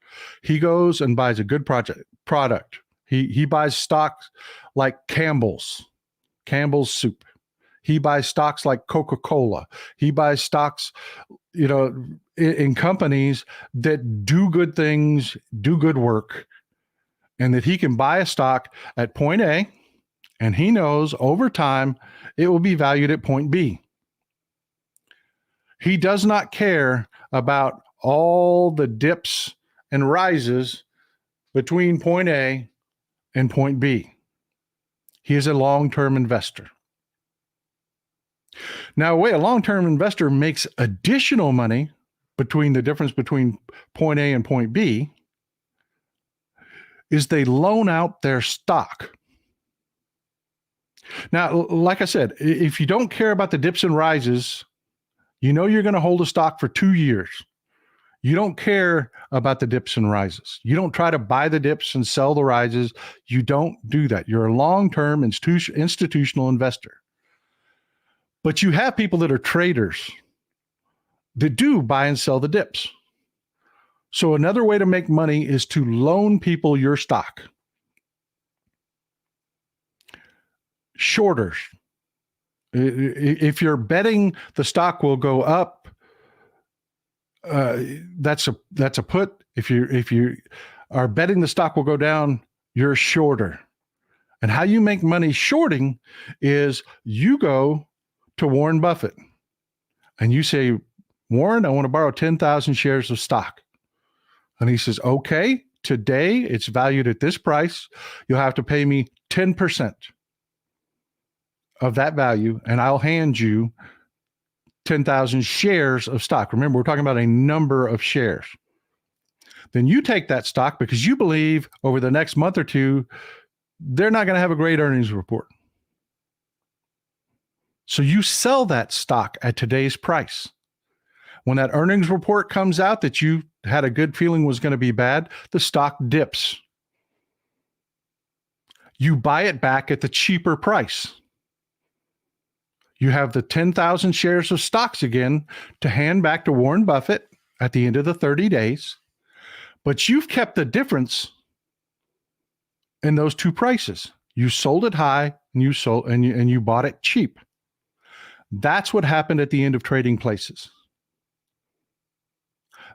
He goes and buys a good product. He buys stocks like Campbell's soup. He buys stocks like Coca-Cola. He buys stocks, in companies that do good things, do good work, and that he can buy a stock at point A, and he knows over time it will be valued at point B. He does not care about all the dips and rises between point A and point B. He is a long-term investor. Now, a long-term investor makes additional money between the difference between point A and point B is they loan out their stock. Now, like I said, if you don't care about the dips and rises, you know you're going to hold a stock for 2 years. You don't care about the dips and rises. You don't try to buy the dips and sell the rises. You don't do that. You're a long-term institutional investor. But you have people that are traders that do buy and sell the dips. So another way to make money is to loan people your stock. Shorters. If you're betting the stock will go up, that's a put. If you are betting the stock will go down, you're a shorter. And how you make money shorting is you go to Warren Buffett and you say, Warren, I want to borrow 10,000 shares of stock. And he says, okay, today it's valued at this price. You'll have to pay me 10% of that value, and I'll hand you 10,000 shares of stock. Remember, we're talking about a number of shares. Then you take that stock because you believe over the next month or two, they're not going to have a great earnings report. So you sell that stock at today's price. When that earnings report comes out that you had a good feeling was going to be bad, the stock dips. You buy it back at the cheaper price. You have the 10,000 shares of stocks again to hand back to Warren Buffett at the end of the 30 days, but you've kept the difference in those two prices. You sold it high and you bought it cheap. That's what happened at the end of trading places.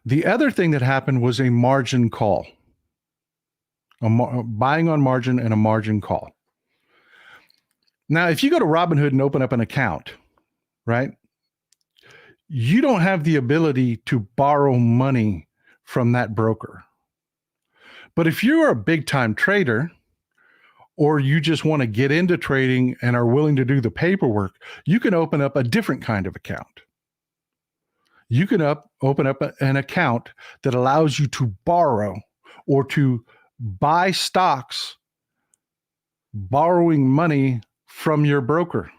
The other thing that happened was a margin call, buying on margin and a margin call. Now, if you go to Robinhood and open up an account, right, you don't have the ability to borrow money from that broker. But if you're a big time trader, or you just want to get into trading and are willing to do the paperwork, you can open up a different kind of account. You can open up an account that allows you to borrow or to buy stocks, borrowing money from your broker.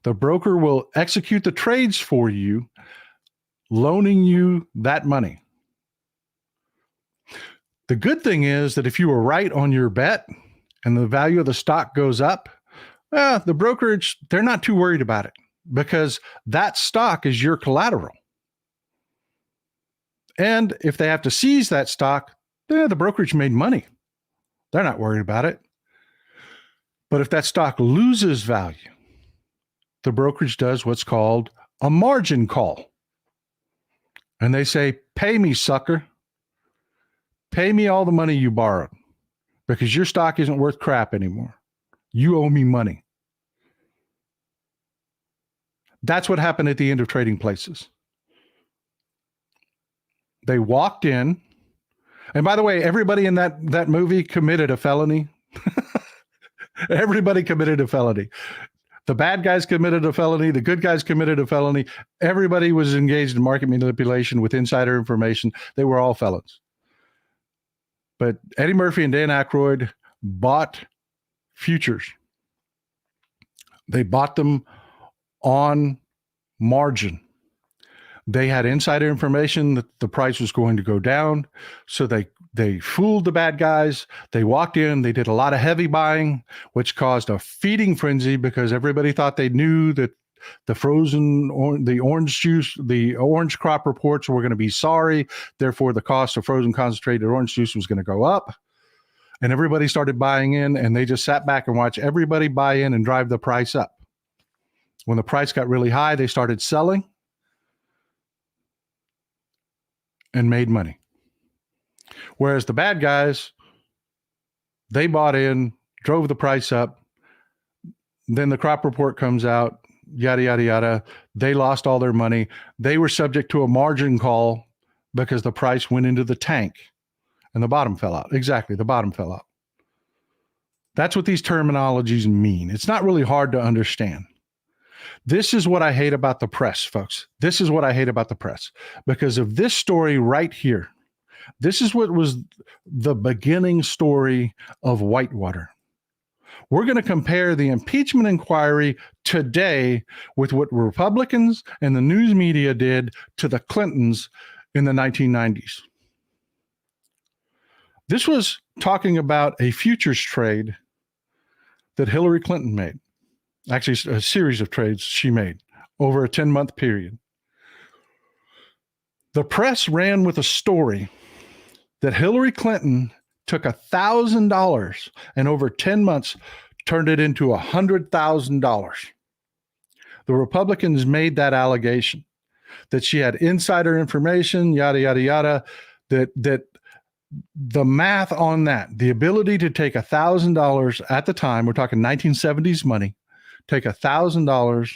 The broker will execute the trades for you, loaning you that money. The good thing is that if you were right on your bet and the value of the stock goes up, the brokerage, they're not too worried about it because that stock is your collateral. And if they have to seize that stock, the brokerage made money. They're not worried about it. But if that stock loses value, the brokerage does what's called a margin call. And they say, pay me, sucker. Pay me all the money you borrowed because your stock isn't worth crap anymore. You owe me money. That's what happened at the end of trading places. They walked in. And by the way, everybody in that movie committed a felony. Everybody committed a felony. The bad guys committed a felony. The good guys committed a felony. Everybody was engaged in market manipulation with insider information. They were all felons. But Eddie Murphy and Dan Aykroyd bought futures. They bought them on margin. They had insider information that the price was going to go down. So they fooled the bad guys. They walked in, they did a lot of heavy buying, which caused a feeding frenzy because everybody thought they knew that the orange crop reports were going to be sorry. Therefore, the cost of frozen concentrated orange juice was going to go up. And everybody started buying in, and they just sat back and watched everybody buy in and drive the price up. When the price got really high, they started selling and made money. Whereas the bad guys, they bought in, drove the price up. Then the crop report comes out, yada, yada, yada. They lost all their money. They were subject to a margin call because the price went into the tank and the bottom fell out. Exactly, the bottom fell out. That's what these terminologies mean. It's not really hard to understand. This is what I hate about the press, folks. This is what I hate about the press because of this story right here. This is what was the beginning story of Whitewater. We're going to compare the impeachment inquiry today with what Republicans and the news media did to the Clintons in the 1990s. This was talking about a futures trade that Hillary Clinton made. Actually, a series of trades she made over a 10-month period. The press ran with a story that Hillary Clinton took $1,000 and over 10 months turned it into $100,000. The Republicans made that allegation that she had insider information, yada, yada, yada, that the math on that, the ability to take $1,000 at the time, we're talking 1970s money, take $1,000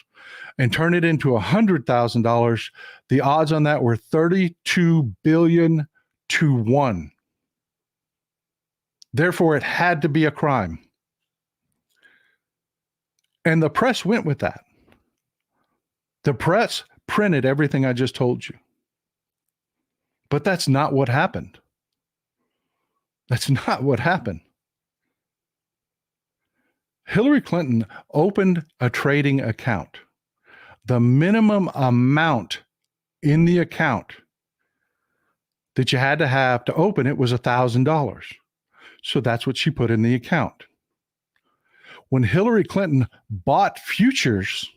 and turn it into $100,000, the odds on that were 32 billion to 1. Therefore, it had to be a crime. And the press went with that. The press printed everything I just told you. But that's not what happened. That's not what happened. Hillary Clinton opened a trading account. The minimum amount in the account that you had to have to open it was $1,000. So that's what she put in the account. When Hillary Clinton bought futures,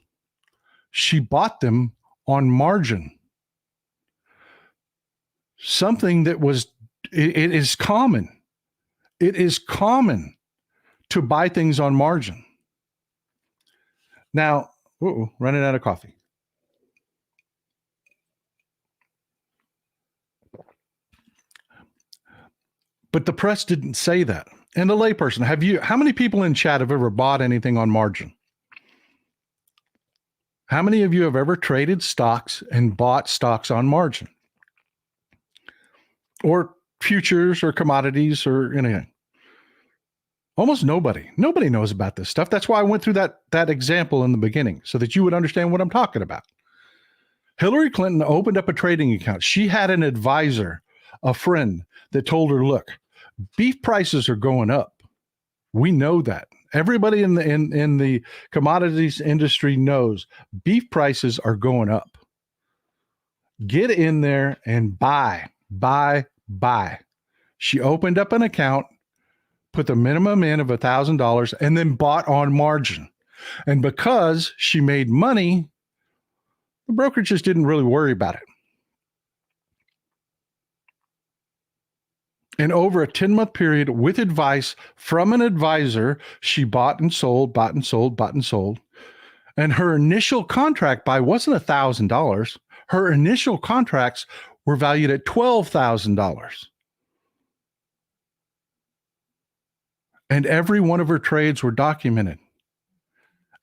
she bought them on margin. Something that was, it is common. It is common to buy things on margin. Now, running out of coffee. But the press didn't say that. And the layperson, how many people in chat have ever bought anything on margin? How many of you have ever traded stocks and bought stocks on margin? Or futures or commodities or anything? Almost nobody. Nobody knows about this stuff. That's why I went through that example in the beginning so that you would understand what I'm talking about. Hillary Clinton opened up a trading account. She had an advisor, a friend that told her, look, beef prices are going up. We know that. Everybody in the commodities industry knows beef prices are going up. Get in there and buy. She opened up an account, put the minimum in of $1,000, and then bought on margin. And because she made money, the brokerages didn't really worry about it. And over a 10-month period, with advice from an advisor, she bought and sold. And her initial contract buy wasn't $1,000. Her initial contracts were valued at $12,000. And every one of her trades were documented.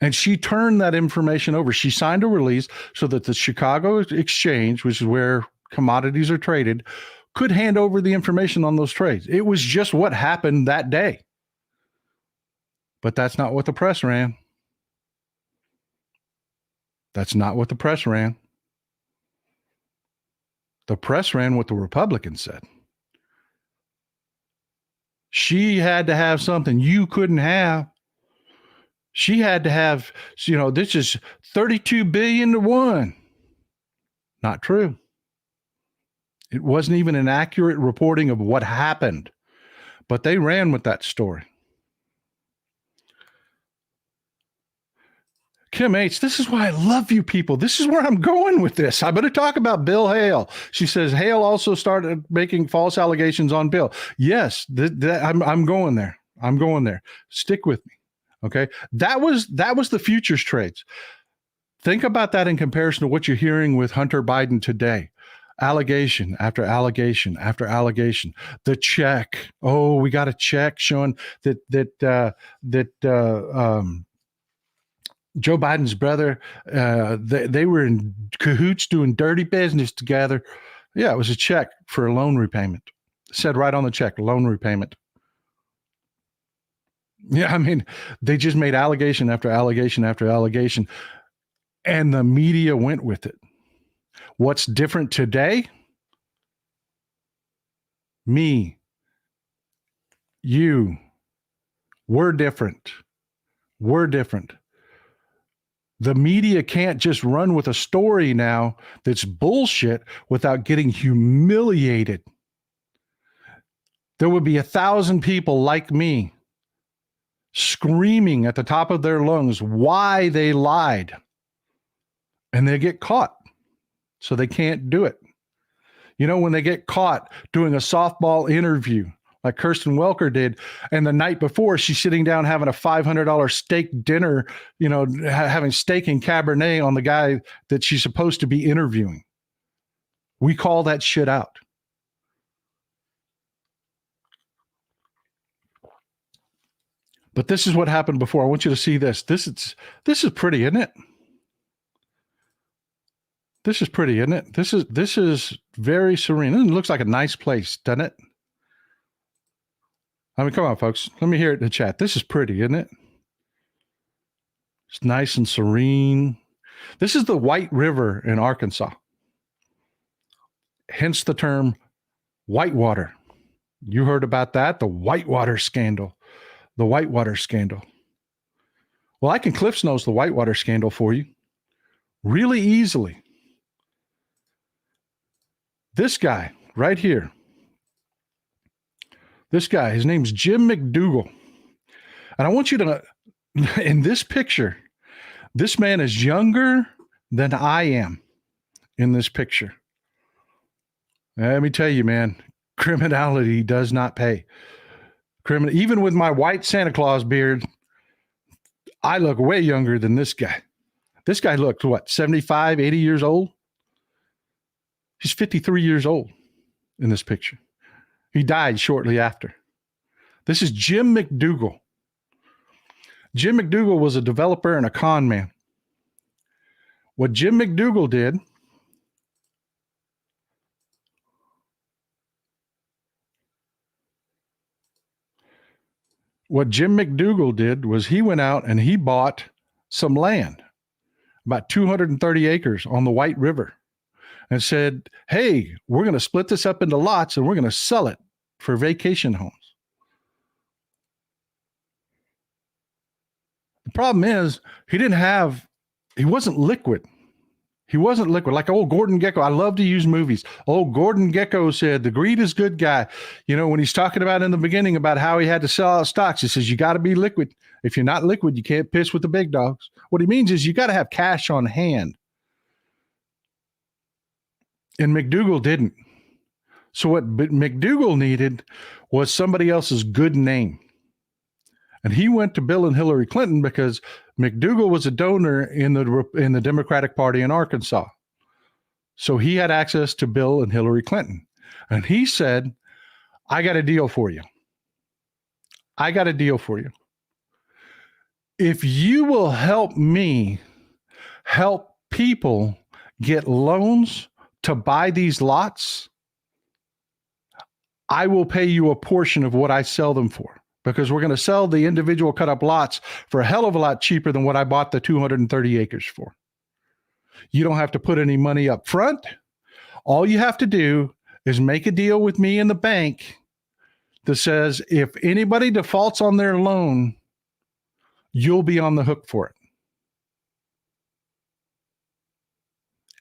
And she turned that information over. She signed a release so that the Chicago Exchange, which is where commodities are traded, could hand over the information on those trades. It was just what happened that day. But that's not what the press ran. That's not what the press ran. The press ran what the Republicans said. She had to have something you couldn't have. She had to have, this is 32 billion to 1. Not true. It wasn't even an accurate reporting of what happened, but they ran with that story. Kim H., this is why I love you people. This is where I'm going with this. I better talk about Bill Hale. She says Hale also started making false allegations on Bill. Yes, I'm going there. I'm going there. Stick with me. Okay. That was the futures trades. Think about that in comparison to what you're hearing with Hunter Biden today. Allegation after allegation after allegation. The check. Oh, we got a check showing that Joe Biden's brother, they were in cahoots doing dirty business together. Yeah, it was a check for a loan repayment. It said right on the check, loan repayment. Yeah, I mean, they just made allegation after allegation after allegation. And the media went with it. What's different today? Me, you, we're different. We're different. The media can't just run with a story now that's bullshit without getting humiliated. There would be 1,000 people like me screaming at the top of their lungs why they lied. And they get caught. So they can't do it. You know, when they get caught doing a softball interview like Kirsten Welker did, and the night before she's sitting down having a $500 steak dinner, you know, having steak and Cabernet on the guy that she's supposed to be interviewing. We call that shit out. But this is what happened before. I want you to see this. This is pretty, isn't it? This is pretty, isn't it? This is very serene. It looks like a nice place, doesn't it? I mean, come on, folks. Let me hear it in the chat. This is pretty, isn't it? It's nice and serene. This is the White River in Arkansas. Hence the term Whitewater. You heard about that? The Whitewater scandal. The Whitewater scandal. Well, I can Cliff's Notes the Whitewater scandal for you really easily. This guy right here. This guy, his name's Jim McDougal. And I want you to, in this picture, this man is younger than I am in this picture. Let me tell you, man, criminality does not pay. Even with my white Santa Claus beard, I look way younger than this guy. This guy looked, 75, 80 years old? He's 53 years old in this picture. He died shortly after. This is Jim McDougal. Jim McDougal was a developer and a con man. What Jim McDougal did was he went out and he bought some land, about 230 acres on the White River, and said, hey, we're going to split this up into lots and we're going to sell it for vacation homes. The problem is he wasn't liquid. He wasn't liquid. Like old Gordon Gekko. I love to use movies. Old Gordon Gekko said, the greed is good guy. You know, when he's talking about in the beginning about how he had to sell out stocks, he says, you got to be liquid. If you're not liquid, you can't piss with the big dogs. What he means is you got to have cash on hand. And McDougal didn't. So what McDougal needed was somebody else's good name. And he went to Bill and Hillary Clinton because McDougal was a donor in the Democratic Party in Arkansas. So he had access to Bill and Hillary Clinton. And he said, I got a deal for you. I got a deal for you. If you will help me help people get loans to buy these lots, I will pay you a portion of what I sell them for. Because we're going to sell the individual cut up lots for a hell of a lot cheaper than what I bought the 230 acres for. You don't have to put any money up front. All you have to do is make a deal with me in the bank that says if anybody defaults on their loan, you'll be on the hook for it.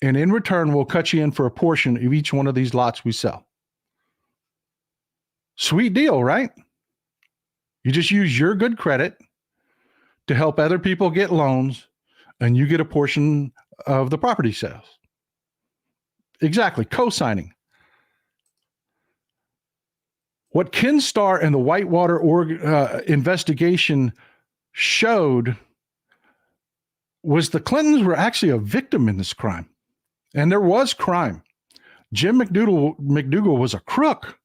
And in return, we'll cut you in for a portion of each one of these lots we sell. Sweet deal, right? You just use your good credit to help other people get loans, and you get a portion of the property sales. Exactly, co-signing. What Ken Starr and the Whitewater investigation showed was the Clintons were actually a victim in this crime. And there was crime. Jim McDougal was a crook.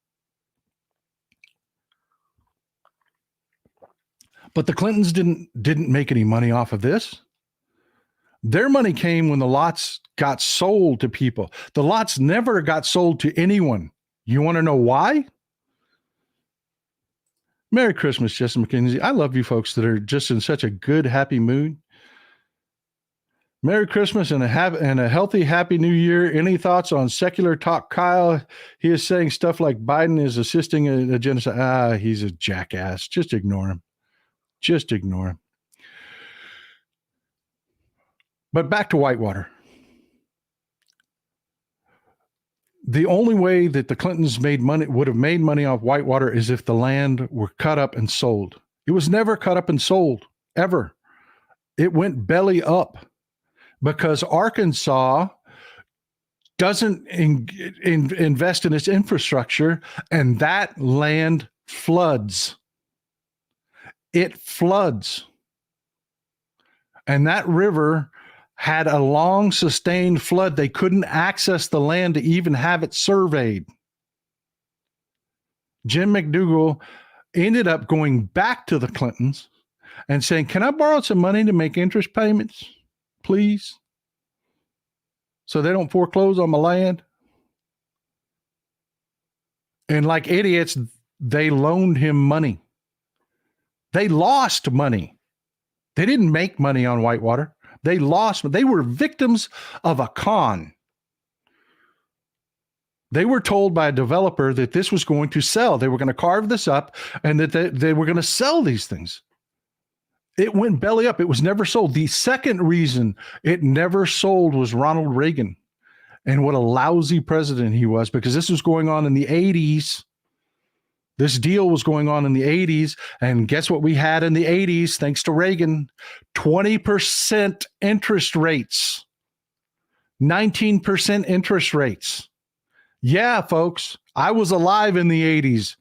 But the Clintons didn't make any money off of this. Their money came when the lots got sold to people. The lots never got sold to anyone. You want to know why? Merry Christmas, Justin McKenzie. I love you folks that are just in such a good, happy mood. Merry Christmas and a healthy, happy New Year. Any thoughts on secular talk, Kyle? He is saying stuff like Biden is assisting a genocide. He's a jackass. Just ignore him. Just ignore him. But back to Whitewater. The only way that the Clintons would have made money off Whitewater is if the land were cut up and sold. It was never cut up and sold, ever. It went belly up because Arkansas doesn't invest in its infrastructure, and that land floods. It floods. And that river had a long sustained flood. They couldn't access the land to even have it surveyed. Jim McDougal ended up going back to the Clintons and saying, can I borrow some money to make interest payments, please? So they don't foreclose on my land. And like idiots, they loaned him money. They lost money. They didn't make money on Whitewater. They lost. They were victims of a con. They were told by a developer that this was going to sell. They were going to carve this up and that they were going to sell these things. It went belly up. It was never sold. The second reason it never sold was Ronald Reagan and what a lousy president he was, because this was going on in the 80s. This deal was going on in the 80s. And guess what we had in the 80s, thanks to Reagan? 20% interest rates, 19% interest rates. Yeah, folks, I was alive in the 80s.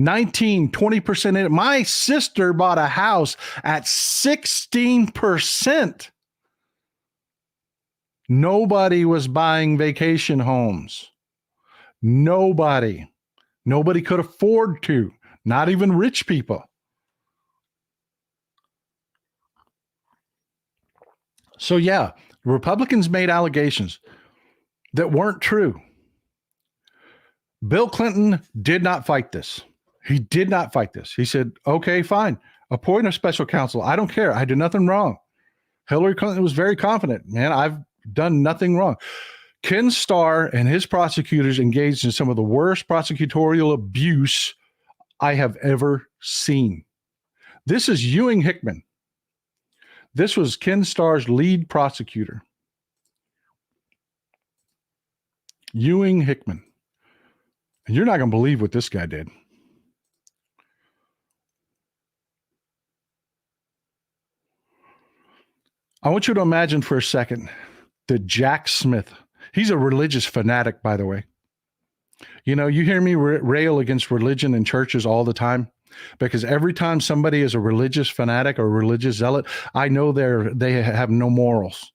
20%. My sister bought a house at 16%. Nobody was buying vacation homes. Nobody could afford to, not even rich people. So yeah, Republicans made allegations that weren't true. Bill Clinton did not fight this. He did not fight this. He said, okay, fine. Appoint a special counsel. I don't care. I did nothing wrong. Hillary Clinton was very confident. Man, I've done nothing wrong. Ken Starr and his prosecutors engaged in some of the worst prosecutorial abuse I have ever seen. This is Ewing Hickman. This was Ken Starr's lead prosecutor. Ewing Hickman. And you're not going to believe what this guy did. I want you to imagine for a second that Jack Smith, he's a religious fanatic, by the way. You know, you hear me rail against religion and churches all the time, because every time somebody is a religious fanatic or a religious zealot, I know they have no morals.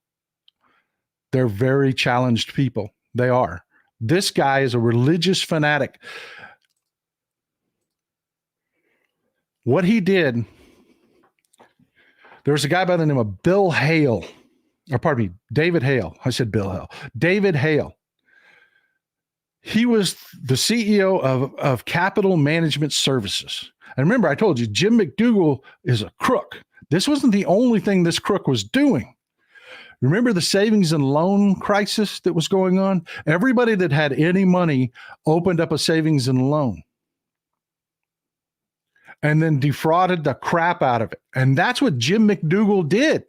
They're very challenged people. They are. This guy is a religious fanatic. What he did, there was a guy by the name of David Hale. I said Bill Hale. David Hale. He was the CEO of Capital Management Services. And remember, I told you, Jim McDougal is a crook. This wasn't the only thing this crook was doing. Remember the savings and loan crisis that was going on? Everybody that had any money opened up a savings and loan and then defrauded the crap out of it. And that's what Jim McDougal did.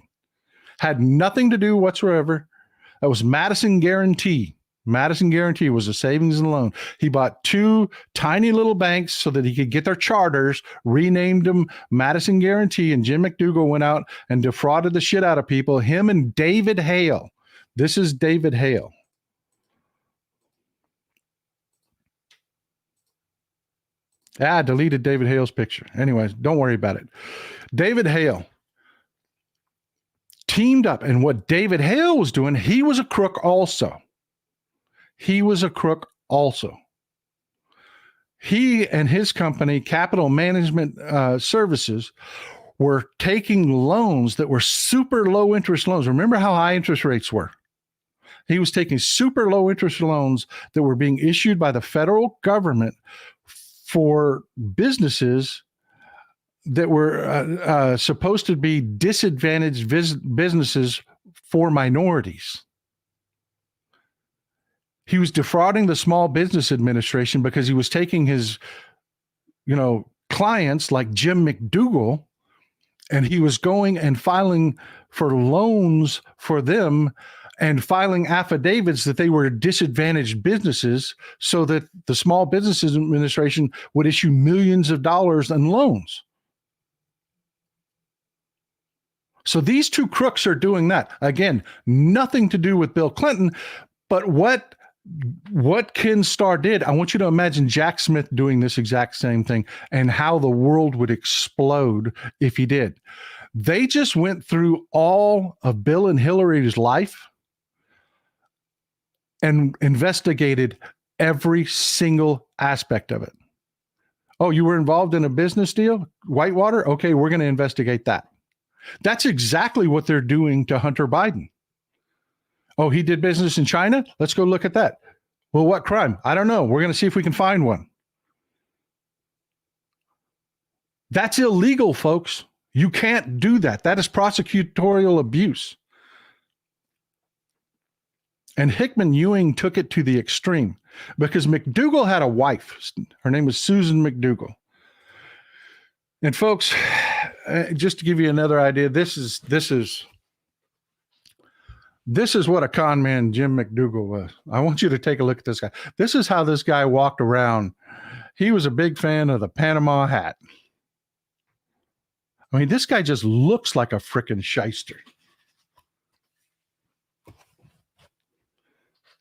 Had nothing to do whatsoever. That was Madison Guarantee. Madison Guarantee was a savings and loan. He bought two tiny little banks so that he could get their charters, renamed them Madison Guarantee, and Jim McDougal went out and defrauded the shit out of people, him and David Hale. This is David Hale. I deleted David Hale's picture. Anyways, don't worry about it. David Hale teamed up, and what David Hale was doing, he was a crook also. He and his company, Capital Management Services, were taking loans that were super low interest loans. Remember how high interest rates were? He was taking super low interest loans that were being issued by the federal government for businesses that were supposed to be disadvantaged businesses for minorities. He was defrauding the Small Business Administration because he was taking his, clients like Jim McDougal, and he was going and filing for loans for them and filing affidavits that they were disadvantaged businesses so that the Small Business Administration would issue millions of dollars in loans. So these two crooks are doing that. Again, nothing to do with Bill Clinton, but what Ken Starr did, I want you to imagine Jack Smith doing this exact same thing and how the world would explode if he did. They just went through all of Bill and Hillary's life and investigated every single aspect of it. Oh, you were involved in a business deal? Whitewater? Okay, we're going to investigate that. That's exactly what they're doing to Hunter Biden. Oh, he did business in China? Let's go look at that. Well, what crime? I don't know. We're going to see if we can find one. That's illegal, folks. You can't do that. That is prosecutorial abuse. And Hickman Ewing took it to the extreme because McDougal had a wife. Her name was Susan McDougal. And folks, just to give you another idea, this is what a con man Jim McDougal was. I want you to take a look at this guy. This is how this guy walked around. He was a big fan of the Panama hat. I mean, this guy just looks like a frickin' shyster.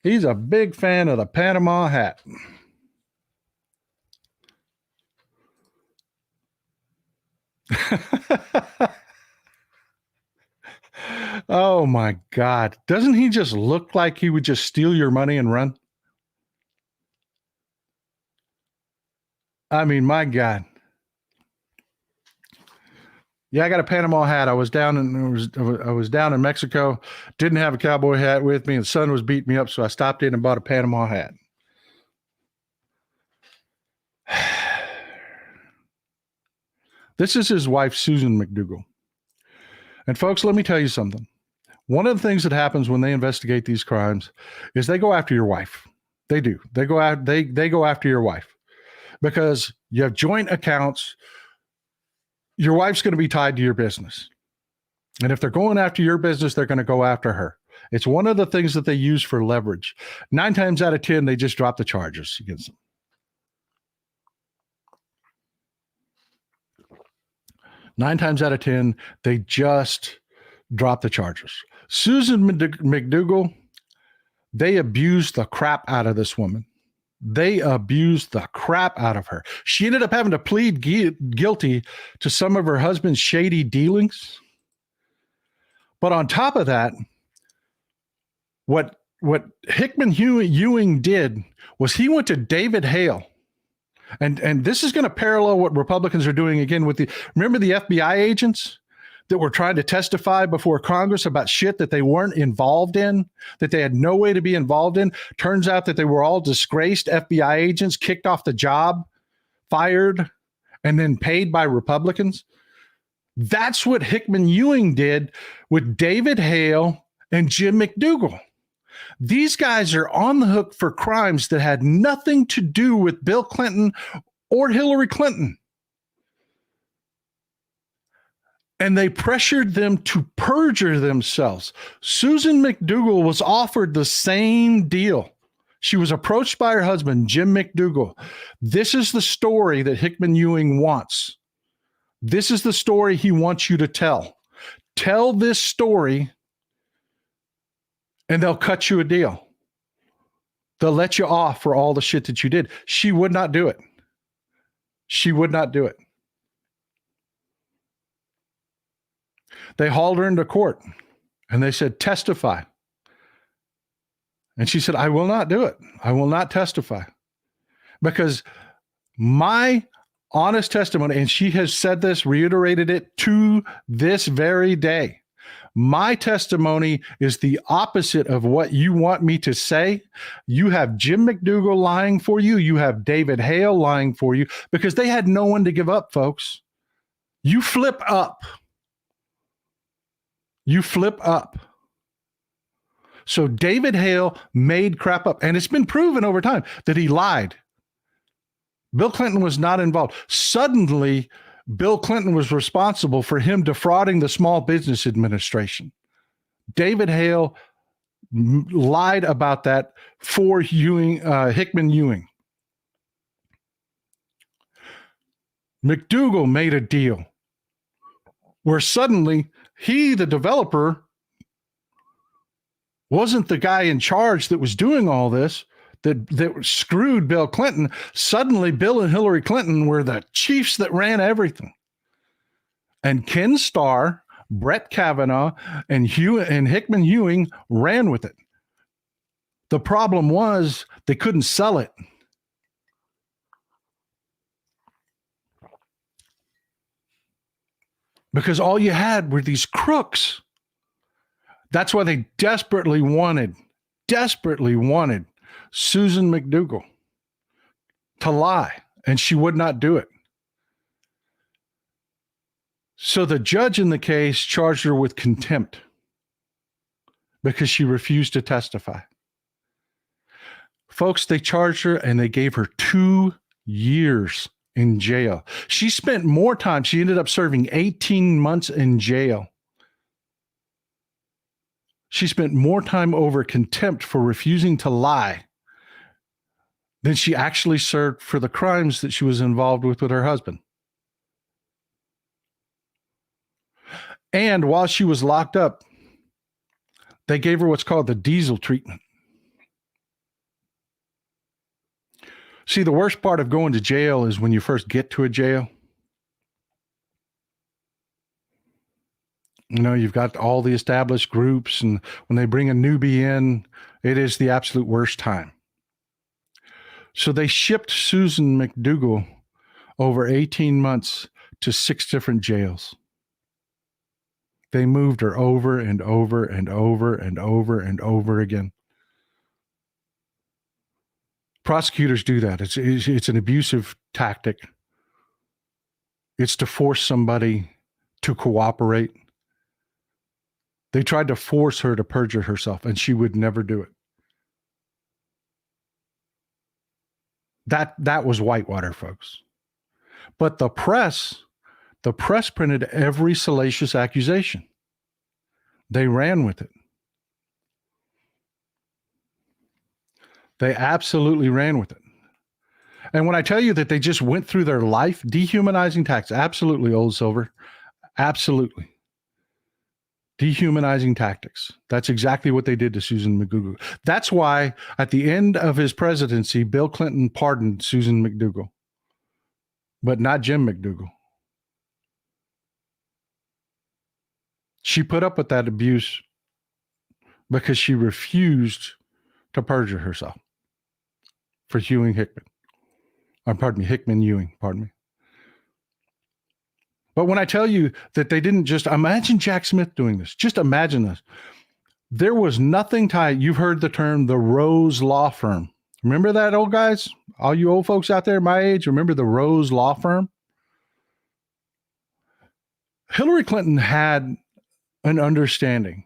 He's a big fan of the Panama hat. Oh my God. Doesn't he just look like he would just steal your money and run? I mean, my God. Yeah, I got a Panama hat. I was down in Mexico, didn't have a cowboy hat with me, and the sun was beating me up, so I stopped in and bought a Panama hat. This is his wife, Susan McDougal. And folks, let me tell you something. One of the things that happens when they investigate these crimes is they go after your wife. They do. They go after your wife because you have joint accounts. Your wife's going to be tied to your business. And if they're going after your business, they're going to go after her. It's one of the things that they use for leverage. 9 times out of 10, they just drop the charges against them. 9 times out of 10, they just drop the charges. Susan McDougal, they abused the crap out of this woman. They abused the crap out of her. She ended up having to plead guilty to some of her husband's shady dealings. But on top of that, what Hickman Ewing did was he went to David Hale. And this is going to parallel what Republicans are doing again with remember the FBI agents that were trying to testify before Congress about shit that they weren't involved in, that they had no way to be involved in. Turns out that they were all disgraced FBI agents, kicked off the job, fired, and then paid by Republicans. That's what Hickman Ewing did with David Hale and Jim McDougal. These guys are on the hook for crimes that had nothing to do with Bill Clinton or Hillary Clinton. And they pressured them to perjure themselves. Susan McDougal was offered the same deal. She was approached by her husband, Jim McDougal. This is the story that Hickman Ewing wants. This is the story he wants you to tell. Tell this story, and they'll cut you a deal. They'll let you off for all the shit that you did. She would not do it. She would not do it. They hauled her into court and they said, testify. And she said, I will not do it. I will not testify because my honest testimony, and she has said this, reiterated it to this very day. My testimony is the opposite of what you want me to say. You have Jim McDougal lying for you. You have David Hale lying for you because they had no one to give up, folks. You flip up. You flip up. So David Hale made crap up, and it's been proven over time that he lied. Bill Clinton was not involved. Suddenly, Bill Clinton was responsible for him defrauding the Small Business Administration. David Hale lied about that for Hickman Ewing. McDougal made a deal where suddenly he, the developer, wasn't the guy in charge that was doing all this, that screwed Bill Clinton. Suddenly, Bill and Hillary Clinton were the chiefs that ran everything. And Ken Starr, Brett Kavanaugh, and Hickman Ewing ran with it. The problem was they couldn't sell it. Because all you had were these crooks. That's why they desperately wanted Susan McDougal to lie, and she would not do it. So the judge in the case charged her with contempt because she refused to testify. Folks, they charged her and they gave her 2 years in jail. She spent more time. She ended up serving 18 months in jail. She spent more time over contempt for refusing to lie than she actually served for the crimes that she was involved with her husband. And while she was locked up, they gave her what's called the diesel treatment. See, the worst part of going to jail is when you first get to a jail. You know, you've got all the established groups, and when they bring a newbie in, it is the absolute worst time. So they shipped Susan McDougal over 18 months to 6 different jails. They moved her over and over and over and over and over again. Prosecutors do that. It's an abusive tactic. It's to force somebody to cooperate. They tried to force her to perjure herself, and she would never do it. That was Whitewater, folks. But the press printed every salacious accusation. They ran with it. They absolutely ran with it. And when I tell you that they just went through their life dehumanizing tactics, absolutely, Old Silver, absolutely. Dehumanizing tactics. That's exactly what they did to Susan McDougal. That's why at the end of his presidency, Bill Clinton pardoned Susan McDougal, but not Jim McDougal. She put up with that abuse because she refused to perjure herself for Hickman Ewing, pardon me. But when I tell you that they didn't just imagine Jack Smith doing this, just imagine this. There was nothing tied. You've heard the term the Rose Law Firm. Remember that, old guys? All you old folks out there my age, remember the Rose Law Firm? Hillary Clinton had an understanding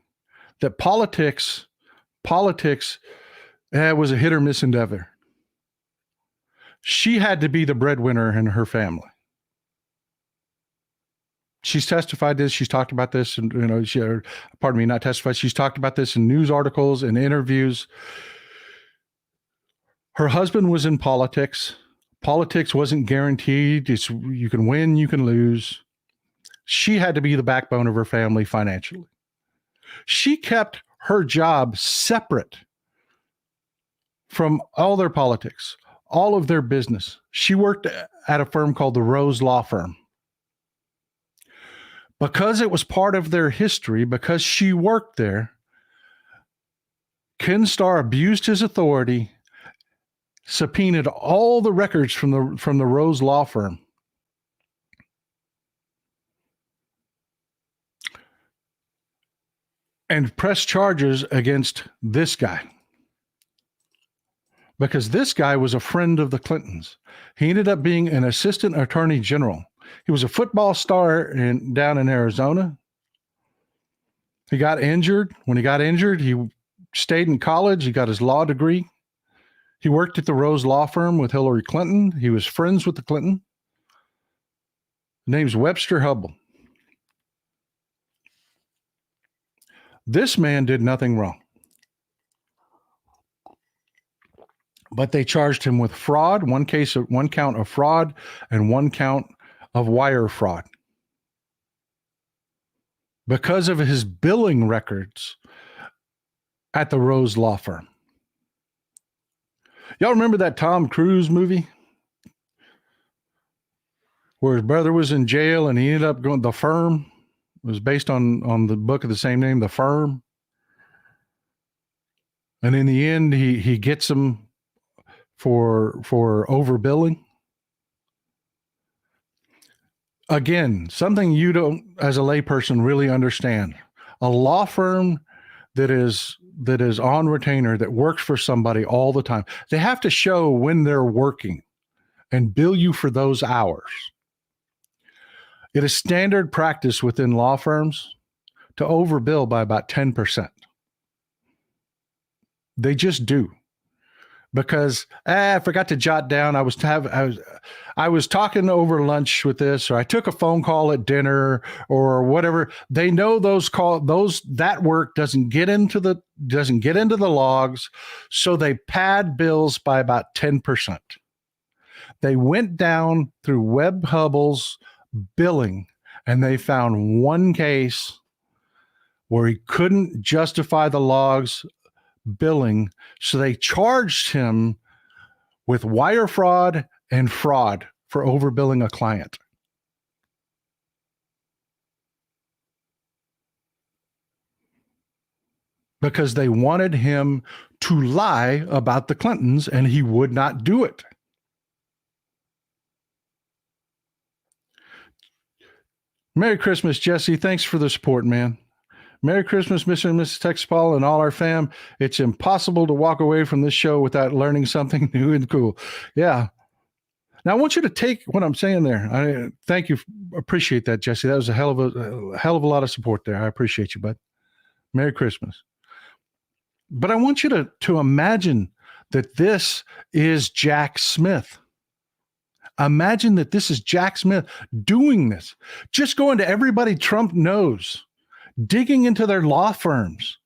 that politics was a hit or miss endeavor. She had to be the breadwinner in her family. She's testified this. She's talked about this, and not testified. She's talked about this in news articles and interviews. Her husband was in politics. Politics wasn't guaranteed. You can win, you can lose. She had to be the backbone of her family financially. She kept her job separate from all their politics, all of their business. She worked at a firm called the Rose Law Firm. Because it was part of their history, because she worked there, Ken Starr abused his authority, subpoenaed all the records from the Rose Law Firm. And pressed charges against this guy. Because this guy was a friend of the Clintons. He ended up being an assistant attorney general. He was a football star down in Arizona. He got injured. When he got injured, he stayed in college. He got his law degree. He worked at the Rose Law Firm with Hillary Clinton. He was friends with the Clinton. His name's Webster Hubbell. This man did nothing wrong. But they charged him with fraud, one count of fraud, and one count of wire fraud. Because of his billing records at the Rose Law Firm. Y'all remember that Tom Cruise movie? Where his brother was in jail and he ended up going, The Firm. It was based on the book of the same name, The Firm. And in the end, he gets him for overbilling. Again, something you don't, as a layperson, really understand. A law firm that is on retainer, that works for somebody all the time, they have to show when they're working and bill you for those hours. It is standard practice within law firms to overbill by about 10%. They just do. Because I forgot to jot down. I was talking over lunch with this, or I took a phone call at dinner, or whatever. They know that work doesn't get into the logs, so they pad bills by about 10%. They went down through Webb Hubbell's billing, and they found one case where he couldn't justify the logs billing, so they charged him with wire fraud and fraud for overbilling a client. Because they wanted him to lie about the Clintons, and he would not do it. Merry Christmas, Jesse. Thanks for the support, man. Merry Christmas, Mr. and Mrs. Texas Paul and all our fam. It's impossible to walk away from this show without learning something new and cool. Yeah. Now, I want you to take what I'm saying there. I thank you. Appreciate that, Jesse. That was a hell of a lot of support there. I appreciate you, bud. Merry Christmas. But I want you to imagine that this is Jack Smith. Imagine that this is Jack Smith doing this. Just going to everybody Trump knows, digging into their law firms,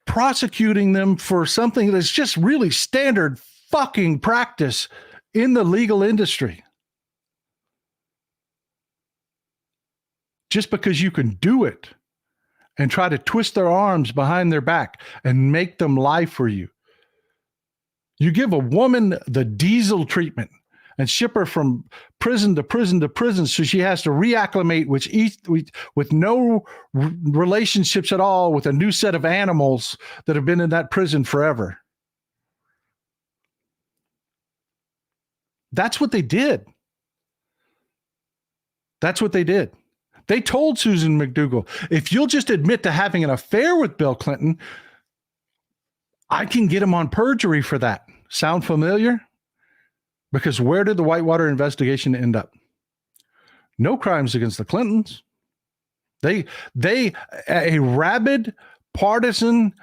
prosecuting them for something that's just really standard fucking practice in the legal industry. Just because you can do it and try to twist their arms behind their back and make them lie for you. You give a woman the diesel treatment and ship her from prison to prison to prison, so she has to reacclimate with no relationships at all with a new set of animals that have been in that prison forever. That's what they did. That's what they did. They told Susan McDougal, if you'll just admit to having an affair with Bill Clinton, I can get him on perjury for that. Sound familiar? Because where did the Whitewater investigation end up? No crimes against the Clintons. A rabid, partisan,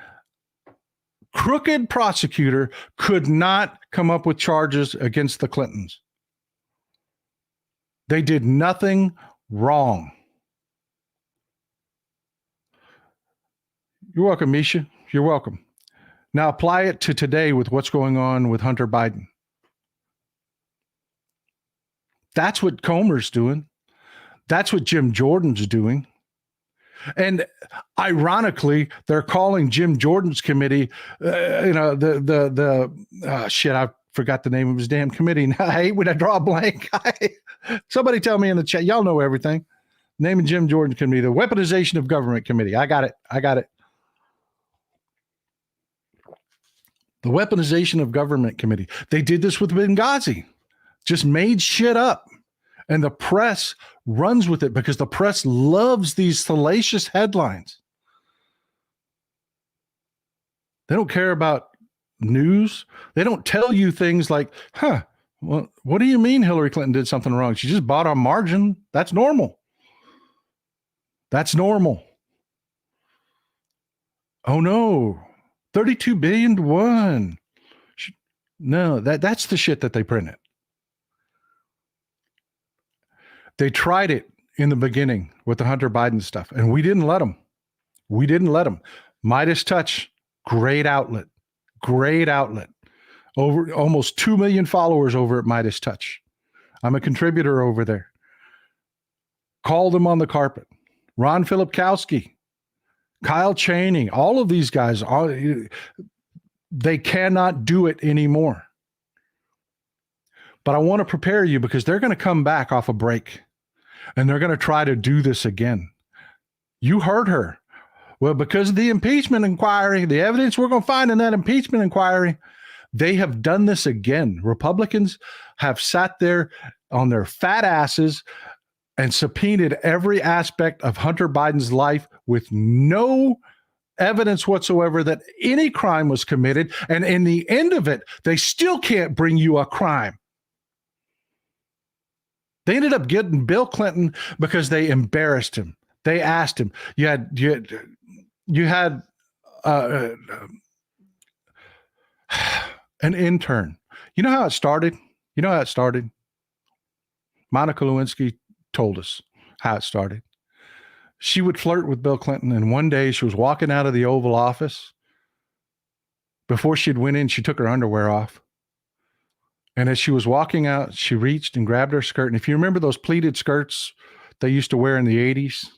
crooked prosecutor could not come up with charges against the Clintons. They did nothing wrong. You're welcome, Misha. You're welcome. Now apply it to today with what's going on with Hunter Biden. That's what Comer's doing. That's what Jim Jordan's doing. And ironically, they're calling Jim Jordan's committee, I forgot the name of his damn committee. Now, I hate when I draw a blank. Somebody tell me in the chat. Y'all know everything. Name of Jim Jordan committee, the weaponization of government committee. I got it. The weaponization of government committee. They did this with Benghazi. Just made shit up. And the press runs with it because the press loves these salacious headlines. They don't care about news. They don't tell you things like, Well, what do you mean Hillary Clinton did something wrong? She just bought on margin. That's normal. That's normal. Oh no, 32 billion to one. No, that's the shit that they printed. They tried it in the beginning with the Hunter Biden stuff, and we didn't let them. We didn't let them. Midas Touch, great outlet. Great outlet. Over almost 2 million followers over at Midas Touch. I'm a contributor over there. Call them on the carpet. Ron Filipkowski, Kyle Chaney, all of these guys, they cannot do it anymore. But I want to prepare you because they're going to come back off a break and they're going to try to do this again. You heard her. Well, because of the impeachment inquiry, the evidence we're going to find in that impeachment inquiry, they have done this again. Republicans have sat there on their fat asses and subpoenaed every aspect of Hunter Biden's life with no evidence whatsoever that any crime was committed. And in the end of it, they still can't bring you a crime. They ended up getting Bill Clinton because they embarrassed him. They asked him. You had an intern. You know how it started? Monica Lewinsky told us how it started. She would flirt with Bill Clinton, and one day she was walking out of the Oval Office. Before she'd went in, she took her underwear off. And as she was walking out, she reached and grabbed her skirt. And if you remember those pleated skirts they used to wear in the 80s,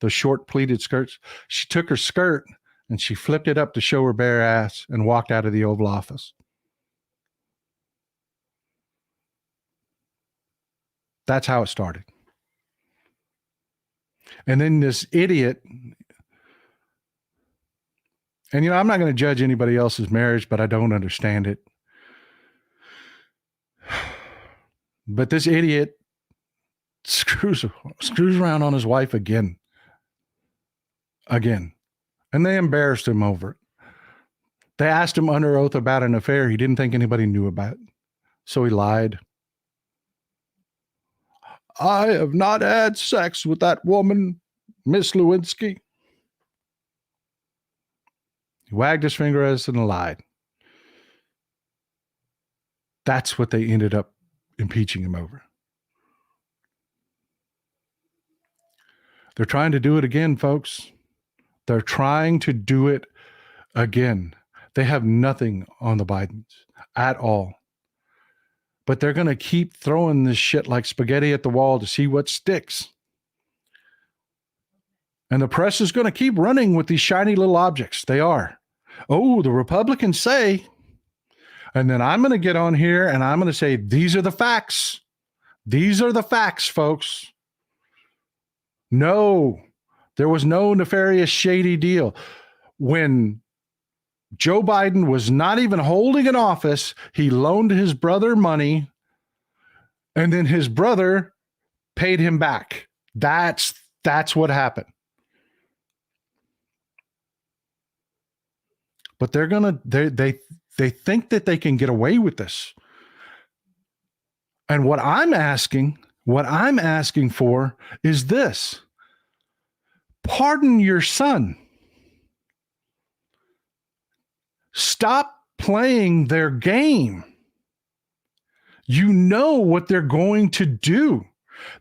those short pleated skirts, she took her skirt and she flipped it up to show her bare ass and walked out of the Oval Office. That's how it started. And then this idiot, and I'm not going to judge anybody else's marriage, but I don't understand it. But this idiot screws around on his wife again. And they embarrassed him over it. They asked him under oath about an affair he didn't think anybody knew about. So he lied. I have not had sex with that woman, Miss Lewinsky. He wagged his finger at us and lied. That's what they ended up impeaching him over. They're trying to do it again, folks. They're trying to do it again. They have nothing on the Bidens at all. But they're going to keep throwing this shit like spaghetti at the wall to see what sticks. And the press is going to keep running with these shiny little objects. They are. Oh, the Republicans say, and then I'm going to get on here and I'm going to say, these are the facts. These are the facts, folks. No, there was no nefarious, shady deal. When Joe Biden was not even holding an office, he loaned his brother money, and then his brother paid him back. That's what happened. But they think that they can get away with this. And what I'm asking for is this. Pardon your son. Stop playing their game. You know what they're going to do.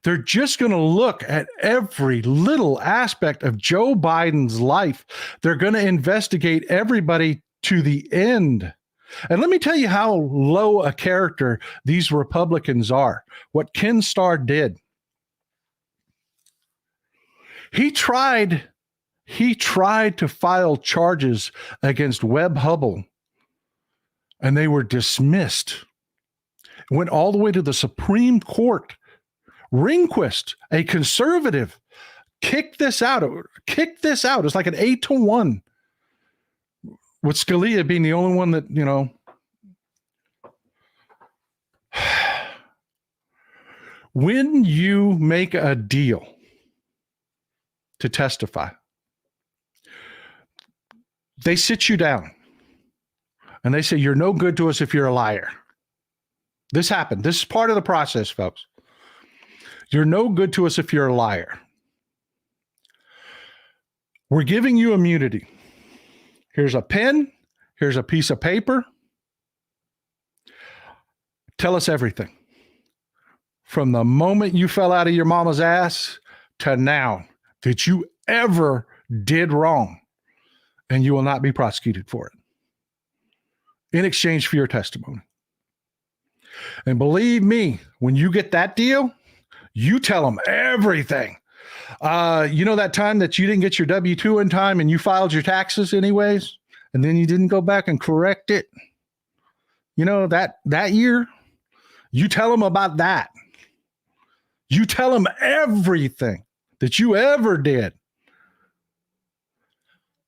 They're just going to look at every little aspect of Joe Biden's life. They're going to investigate everybody to the end. And let me tell you how low a character these Republicans are. What Ken Starr did. He tried to file charges against Webb Hubbell, and they were dismissed. Went all the way to the Supreme Court. Rehnquist, a conservative, kicked this out. It's like an 8-1, with Scalia being the only one that, when you make a deal to testify, they sit you down and they say, you're no good to us if you're a liar. This happened. This is part of the process, folks. You're no good to us if you're a liar. We're giving you immunity. Here's a pen. Here's a piece of paper. Tell us everything. From the moment you fell out of your mama's ass to now that you ever did wrong, and you will not be prosecuted for it in exchange for your testimony. And believe me, when you get that deal, you tell them everything. You know that time that you didn't get your W-2 in time and you filed your taxes anyways, and then you didn't go back and correct it? You know, that year, you tell them about that. You tell them everything that you ever did.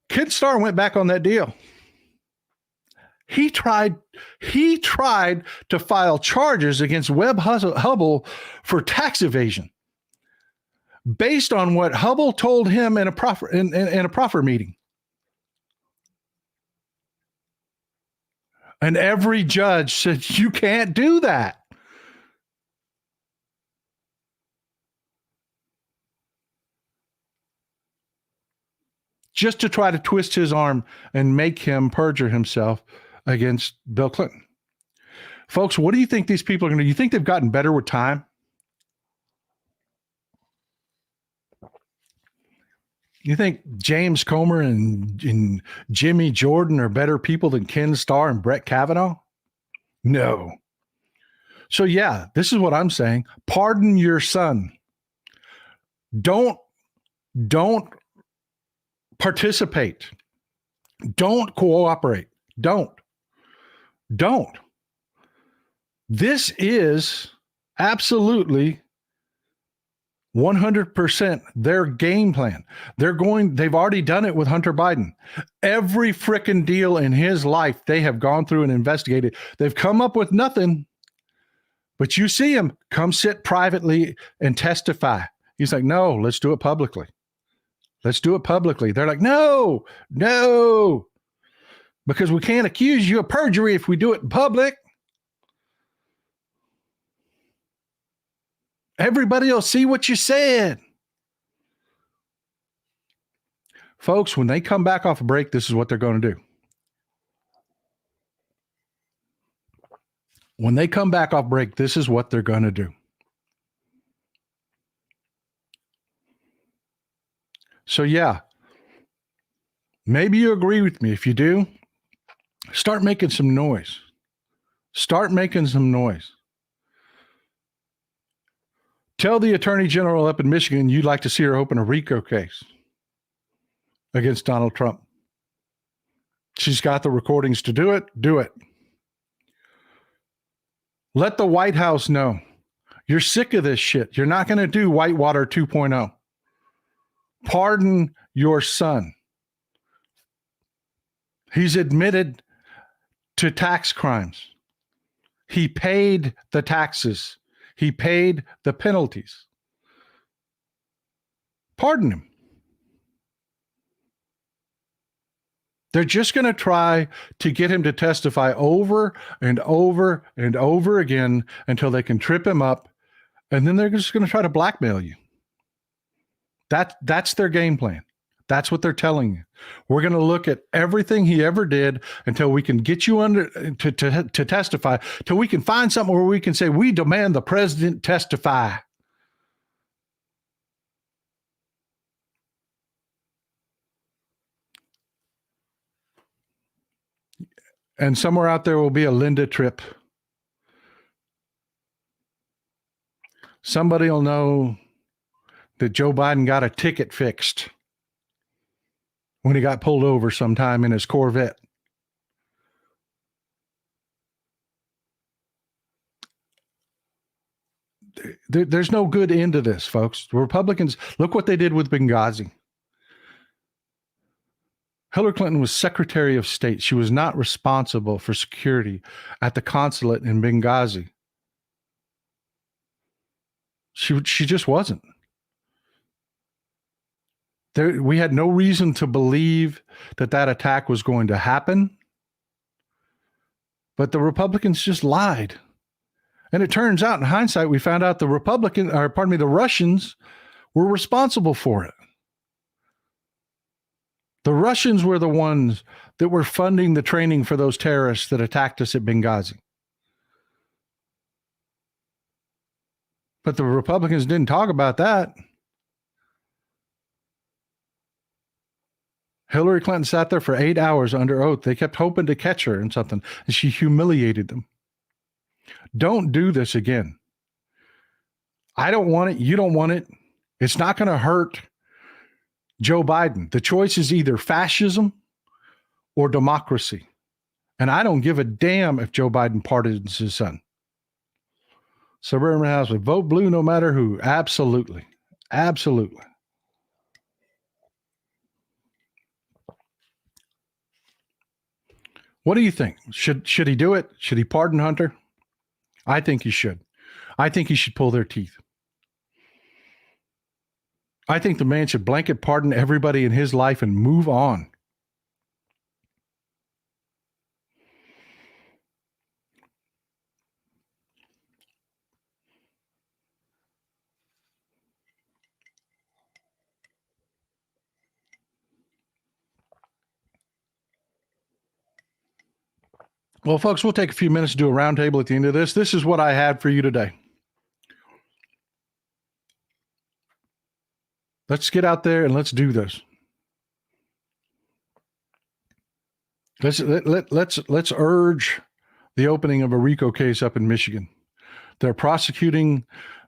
Kidstar went back on that deal. He tried to file charges against Webb Hubbell for tax evasion based on what Hubbell told him in a proffer meeting. And every judge said, you can't do that. Just to try to twist his arm and make him perjure himself against Bill Clinton. Folks, what do you think these people are going to do? You think they've gotten better with time? You think James Comer and Jimmy Jordan are better people than Ken Starr and Brett Kavanaugh? No. So yeah, this is what I'm saying. Pardon your son. Don't participate. Don't cooperate. Don't. This is absolutely 100% their game plan. They've already done it with Hunter Biden. Every frickin' deal in his life, they have gone through and investigated. They've come up with nothing, but you see him come sit privately and testify. He's like, no, let's do it publicly. Let's do it publicly. They're like, no, because we can't accuse you of perjury if we do it in public. Everybody will see what you said. Folks, when they come back off a break, this is what they're going to do. When they come back off break, this is what they're going to do. So yeah, maybe you agree with me. If you do, start making some noise. Start making some noise. Tell the Attorney General up in Michigan you'd like to see her open a RICO case against Donald Trump. She's got the recordings to do it. Do it. Let the White House know you're sick of this shit. You're not going to do Whitewater 2.0. Pardon your son. He's admitted to tax crimes. He paid the taxes. He paid the penalties. Pardon him. They're just going to try to get him to testify over and over and over again until they can trip him up, and then they're just going to try to blackmail you. That's their game plan. That's what they're telling you. We're going to look at everything he ever did until we can get you under to testify, till we can find something where we can say, we demand the president testify. And somewhere out there will be a Linda Tripp. Somebody will know that Joe Biden got a ticket fixed when he got pulled over sometime in his Corvette. There's no good end to this, folks. The Republicans, look what they did with Benghazi. Hillary Clinton was Secretary of State. She was not responsible for security at the consulate in Benghazi. She just wasn't. We had no reason to believe that attack was going to happen. But the Republicans just lied. And it turns out, in hindsight, we found out the Russians were responsible for it. The Russians were the ones that were funding the training for those terrorists that attacked us at Benghazi. But the Republicans didn't talk about that. Hillary Clinton sat there for 8 hours under oath. They kept hoping to catch her in something, and she humiliated them. Don't do this again. I don't want it. You don't want it. It's not going to hurt Joe Biden. The choice is either fascism or democracy. And I don't give a damn if Joe Biden pardons his son. Suburban House would vote blue no matter who. Absolutely. Absolutely. What do you think? Should he do it? Should he pardon Hunter? I think he should. I think he should pull their teeth. I think the man should blanket pardon everybody in his life and move on. Well, folks, we'll take a few minutes to do a roundtable at the end of this. This is what I had for you today. Let's get out there and let's do this. Let's urge the opening of a RICO case up in Michigan. They're prosecuting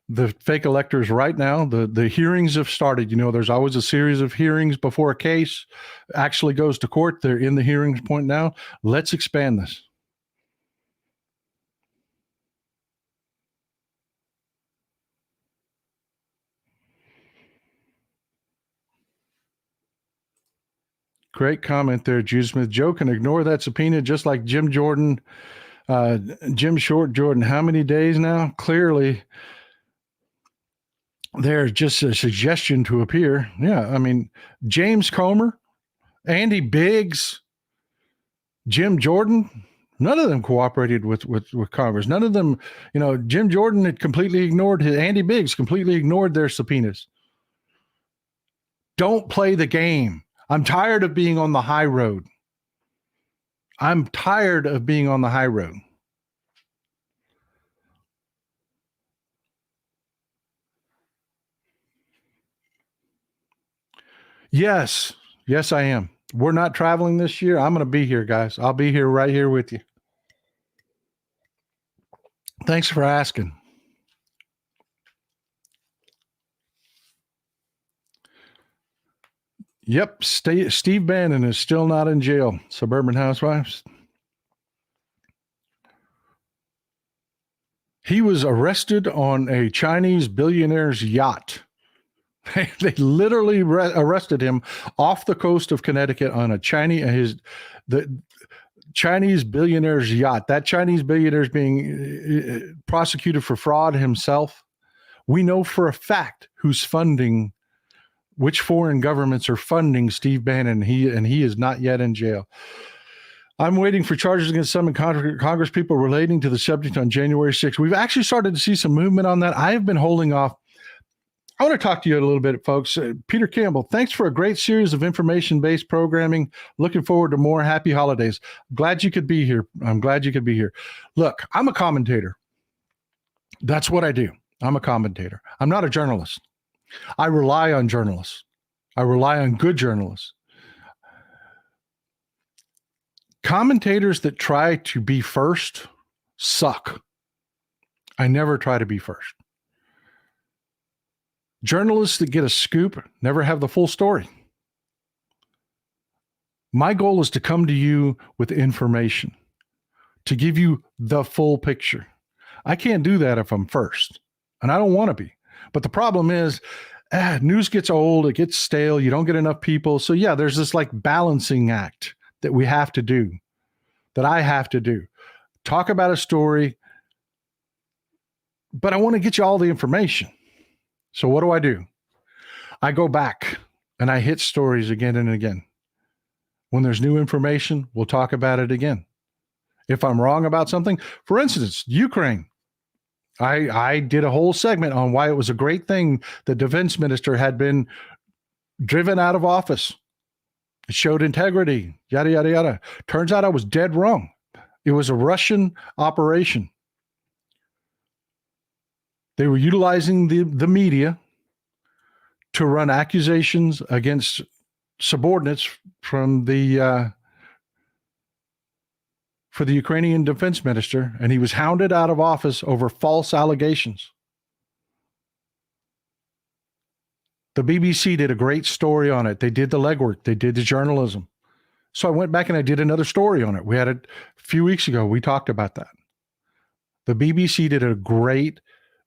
the fake electors right now. The hearings have started. You know, there's always a series of hearings before a case actually goes to court. They're in the hearings point now. Let's expand this. Great comment there, Jude Smith. Joe can ignore that subpoena just like Jim Jordan, Jim Short Jordan. How many days now? Clearly, there's just a suggestion to appear. Yeah, I mean, James Comer, Andy Biggs, Jim Jordan, none of them cooperated with Congress. None of them, you know, Jim Jordan had completely ignored Andy Biggs completely ignored their subpoenas. Don't play the game. I'm tired of being on the high road. I'm tired of being on the high road. Yes, I am. We're not traveling this year. I'm going to be here, guys. I'll be here right here with you. Thanks for asking. Yep, Steve Bannon is still not in jail. Suburban Housewives. He was arrested on a Chinese billionaire's yacht. They literally arrested him off the coast of Connecticut on a Chinese billionaire's yacht. That Chinese billionaire is being prosecuted for fraud himself. We know for a fact who's funding. Which foreign governments are funding Steve Bannon? He is not yet in jail. I'm waiting for charges against some Congress people relating to the subject on January 6th. We've actually started to see some movement on that. I have been holding off. I want to talk to you a little bit, folks. Peter Campbell, thanks for a great series of information-based programming. Looking forward to more. Happy holidays. Glad you could be here. I'm glad you could be here. Look, I'm a commentator. That's what I do. I'm a commentator. I'm not a journalist. I rely on journalists. I rely on good journalists. Commentators that try to be first suck. I never try to be first. Journalists that get a scoop never have the full story. My goal is to come to you with information, to give you the full picture. I can't do that if I'm first, and I don't want to be. But the problem is, news gets old, it gets stale, you don't get enough people. So yeah, there's this like balancing act that we have to do, that I have to do. Talk about a story, but I want to get you all the information. So what do? I go back and I hit stories again and again. When there's new information, we'll talk about it again. If I'm wrong about something, for instance, Ukraine. I did a whole segment on why it was a great thing the defense minister had been driven out of office. It showed integrity, yada, yada, yada. Turns out I was dead wrong. It was a Russian operation. They were utilizing the media to run accusations against subordinates from the for the Ukrainian defense minister, and he was hounded out of office over false allegations. The BBC did a great story on it. They did the legwork. They did the journalism. So I went back and I did another story on it. We had it a few weeks ago. We talked about that. The BBC did a great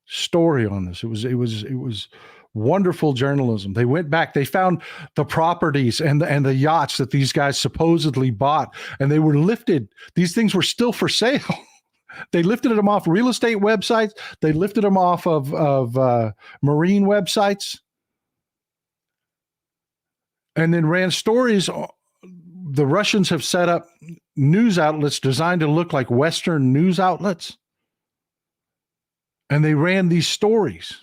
story on this. It was wonderful journalism. They went back. They found the properties and the yachts that these guys supposedly bought, and they were lifted. These things were still for sale. They lifted them off real estate websites. They lifted them off of marine websites, and then ran stories. The Russians have set up news outlets designed to look like Western news outlets, and they ran these stories.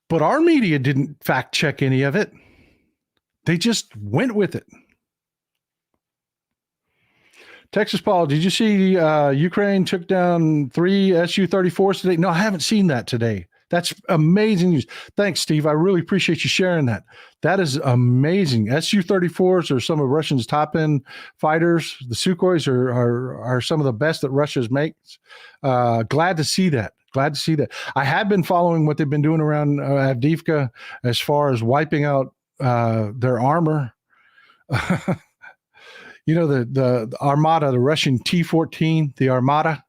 But our media didn't fact check any of it. They just went with it. Texas Paul, did you see Ukraine took down 3 Su-34s today? No, I haven't seen that today. That's amazing news. Thanks, Steve. I really appreciate you sharing that. That is amazing. Su-34s are some of Russia's top-end fighters. The Sukhois are some of the best that Russia makes. Glad to see that. Glad to see that. I have been following what they've been doing around Avdiivka as far as wiping out their armor. You know, the Armada, the Russian T-14, the Armada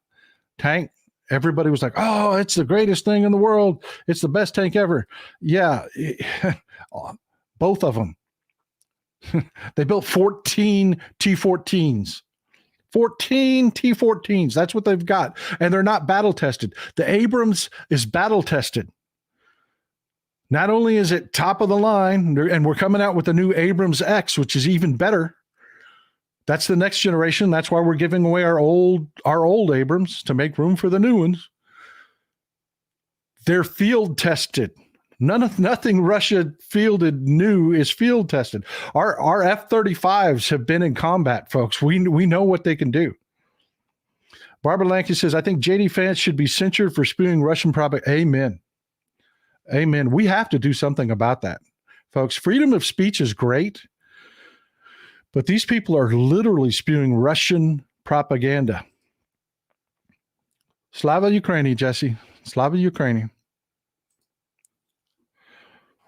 tank. Everybody was like, oh, it's the greatest thing in the world. It's the best tank ever. Yeah, both of them. They built 14 T-14s. 14 T-14s. That's what they've got. And they're not battle tested. The Abrams is battle tested. Not only is it top of the line, and we're coming out with the new Abrams X, which is even better. That's the next generation. That's why we're giving away our old Abrams to make room for the new ones. They're field tested. Nothing Russia fielded new is field tested. Our F-35s have been in combat, folks. We know what they can do. Barbara Lanky says, I think J.D. Vance should be censured for spewing Russian propaganda. Amen. Amen. We have to do something about that, folks. Freedom of speech is great, but these people are literally spewing Russian propaganda. Slava Ukraini, Jesse. Slava Ukraini.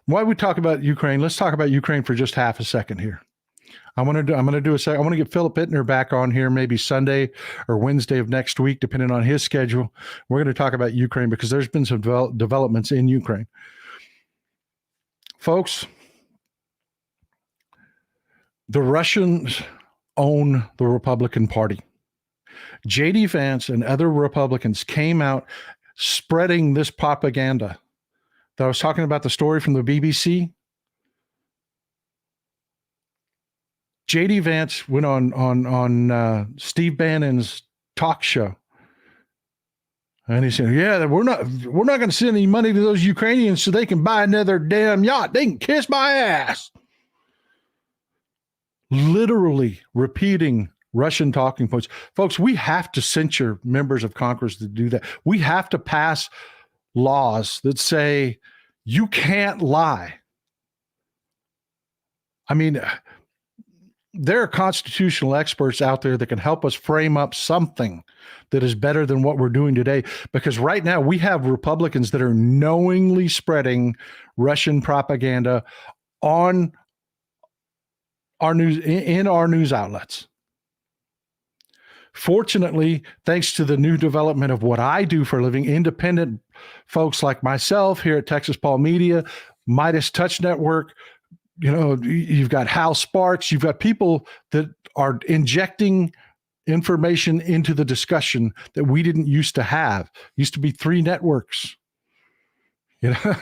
Why we talk about Ukraine? Let's talk about Ukraine for just half a second here. I'm going to do a second. I want to get Philip Bittner back on here, maybe Sunday or Wednesday of next week, depending on his schedule. We're going to talk about Ukraine because there's been some developments in Ukraine. Folks, the Russians own the Republican Party. J.D. Vance and other Republicans came out spreading this propaganda. That I was talking about the story from the BBC. J.D. Vance went on Steve Bannon's talk show, and he said, "Yeah, we're not going to send any money to those Ukrainians so they can buy another damn yacht. They can kiss my ass." Literally repeating Russian talking points, folks. We have to censure members of Congress to do that. We have to pass laws that say you can't lie. I mean, there are constitutional experts out there that can help us frame up something that is better than what we're doing today. Because right now we have Republicans that are knowingly spreading Russian propaganda on our news, in our news outlets. Fortunately, thanks to the new development of what I do for a living, independent folks like myself here at Texas Paul Media, Midas Touch Network, you know, you've got Hal Sparks, you've got people that are injecting information into the discussion that we didn't used to have. Used to be 3 networks. You know,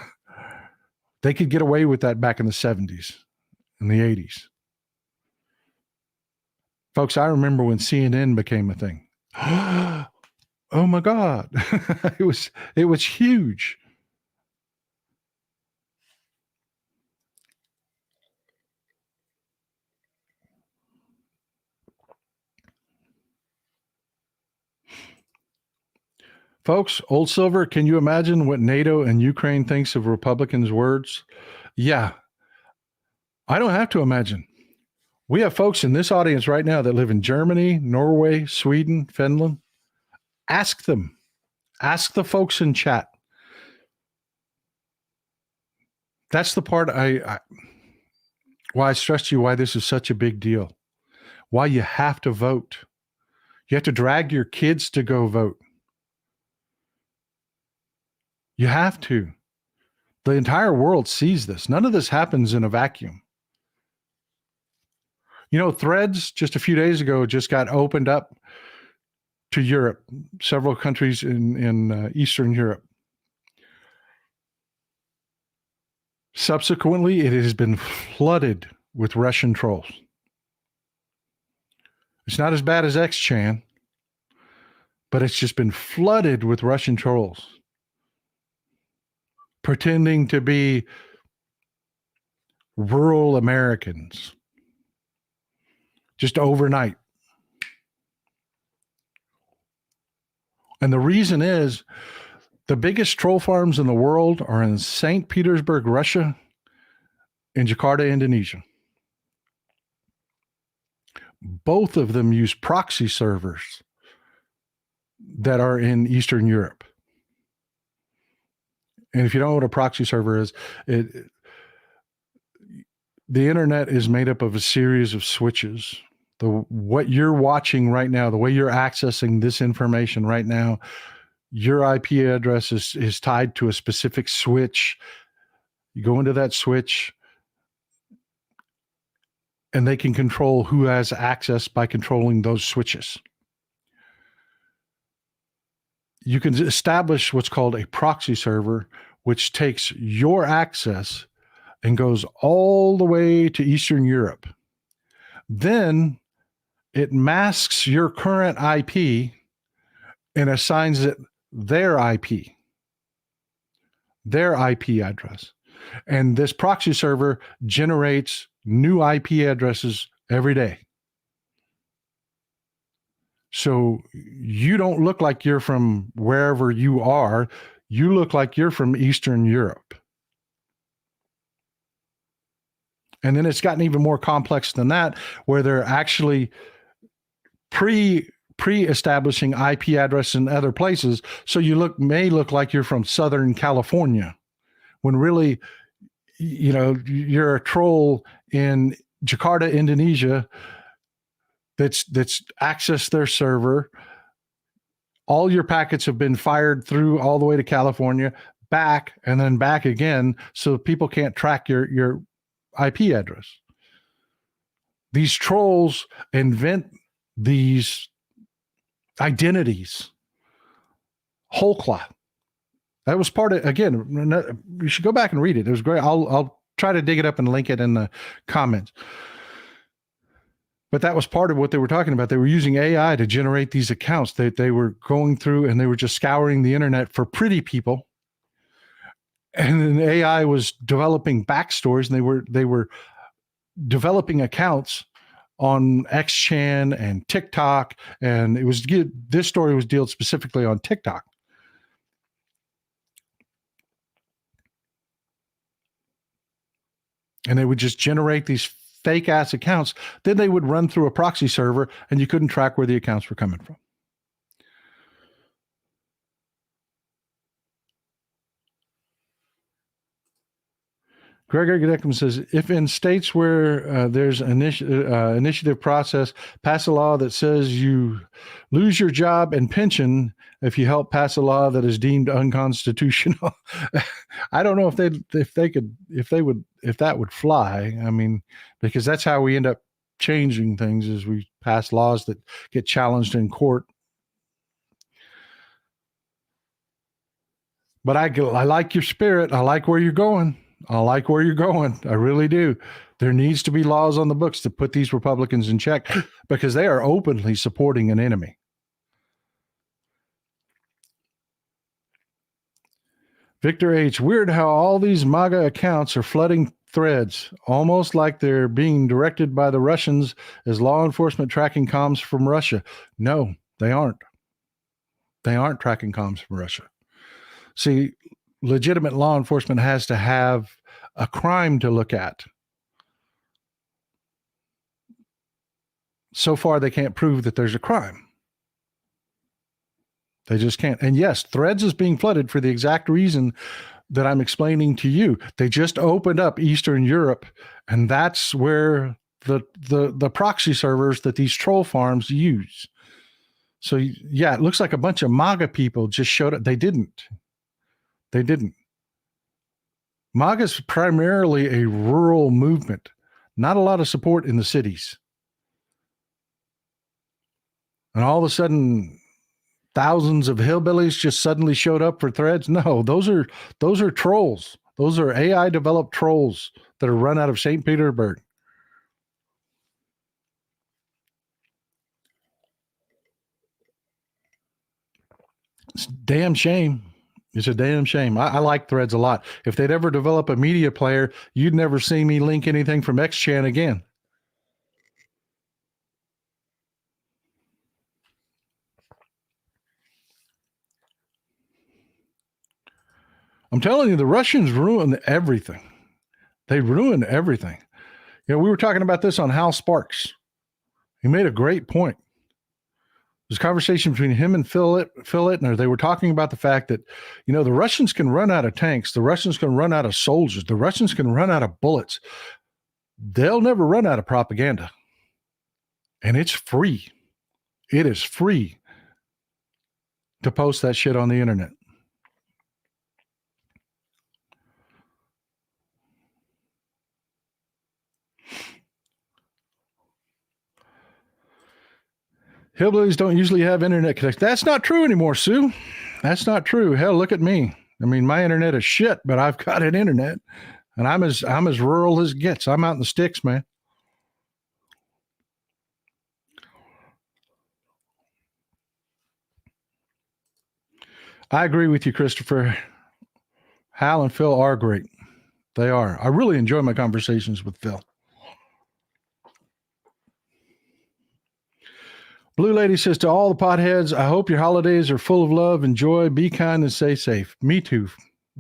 they could get away with that back in the 70s and the 80s. Folks, I remember when CNN became a thing. Oh my God. it was huge. Folks, Old Silver, can you imagine what NATO and Ukraine thinks of Republicans' words? Yeah, I don't have to imagine. We have folks in this audience right now that live in Germany, Norway, Sweden, Finland. Ask them. Ask the folks in chat. That's the part why I stress to you why this is such a big deal. Why you have to vote. You have to drag your kids to go vote. You have to. The entire world sees this. None of this happens in a vacuum. You know, Threads just a few days ago just got opened up to Europe, several countries in Eastern Europe. Subsequently, it has been flooded with Russian trolls. It's not as bad as XChan, but it's just been flooded with Russian trolls pretending to be rural Americans just overnight. And the reason is the biggest troll farms in the world are in St. Petersburg, Russia, and Jakarta, Indonesia. Both of them use proxy servers that are in Eastern Europe. And if you don't know what a proxy server is, the internet is made up of a series of switches. What you're watching right now, the way you're accessing this information right now, your IP address is tied to a specific switch. You go into that switch, and they can control who has access by controlling those switches. You can establish what's called a proxy server, which takes your access and goes all the way to Eastern Europe. Then it masks your current IP and assigns it their IP address. And this proxy server generates new IP addresses every day. So you don't look like you're from wherever you are. You look like you're from Eastern Europe. And then it's gotten even more complex than that, where they're actually pre-establishing IP address in other places. So you may look like you're from Southern California, when really, you know, you're a troll in Jakarta, Indonesia, that's accessed their server. All your packets have been fired through all the way to California, back, and then back again, so people can't track your IP address. These trolls invent these identities whole cloth. That was part of, again, you should go back and read it. It was great. I'll try to dig it up and link it in the comments. But that was part of what they were talking about. They were using AI to generate these accounts. They were going through and they were just scouring the internet for pretty people. And then AI was developing backstories, and they were developing accounts on XChan and TikTok. And this story was dealt specifically on TikTok. And they would just generate these fake ass accounts. Then they would run through a proxy server, and you couldn't track where the accounts were coming from. Gregory Gedeckham says, if in states where there's initiative process, pass a law that says you lose your job and pension if you help pass a law that is deemed unconstitutional. I don't know if that would fly. I mean, because that's how we end up changing things, is we pass laws that get challenged in court. But I like your spirit. I like where you're going. I like where you're going. I really do. There needs to be laws on the books to put these Republicans in check, because they are openly supporting an enemy. Victor H. Weird how all these MAGA accounts are flooding threads, almost like they're being directed by the Russians as law enforcement tracking comms from Russia. No, they aren't. They aren't tracking comms from Russia. See, legitimate law enforcement has to have a crime to look at. So far, they can't prove that there's a crime. They just can't. And yes, Threads is being flooded for the exact reason that I'm explaining to you. They just opened up Eastern Europe, and that's where the proxy servers that these troll farms use. So yeah, it looks like a bunch of MAGA people just showed up. They didn't. MAGA is primarily a rural movement, not a lot of support in the cities. And all of a sudden, thousands of hillbillies just suddenly showed up for Threads. No, those are trolls. Those are AI developed trolls that are run out of St. Petersburg. It's a damn shame. It's a damn shame. I like Threads a lot. If they'd ever develop a media player, you'd never see me link anything from XChan again. I'm telling you, the Russians ruined everything. They ruined everything. You know, we were talking about this on Hal Sparks. He made a great point. There's a conversation between him and Phil Ittner. They were talking about the fact that, you know, the Russians can run out of tanks. The Russians can run out of soldiers. The Russians can run out of bullets. They'll never run out of propaganda. And it's free. It is free to post that shit on the internet. Hillbillies don't usually have internet connection. That's not true anymore, Sue. That's not true. Hell, look at me. I mean, my internet is shit, but I've got an internet, and I'm as rural as it gets. I'm out in the sticks, man. I agree with you, Christopher. Hal and Phil are great. They are. I really enjoy my conversations with Phil. Blue Lady says, to all the potheads, I hope your holidays are full of love and joy. Be kind and stay safe. Me too.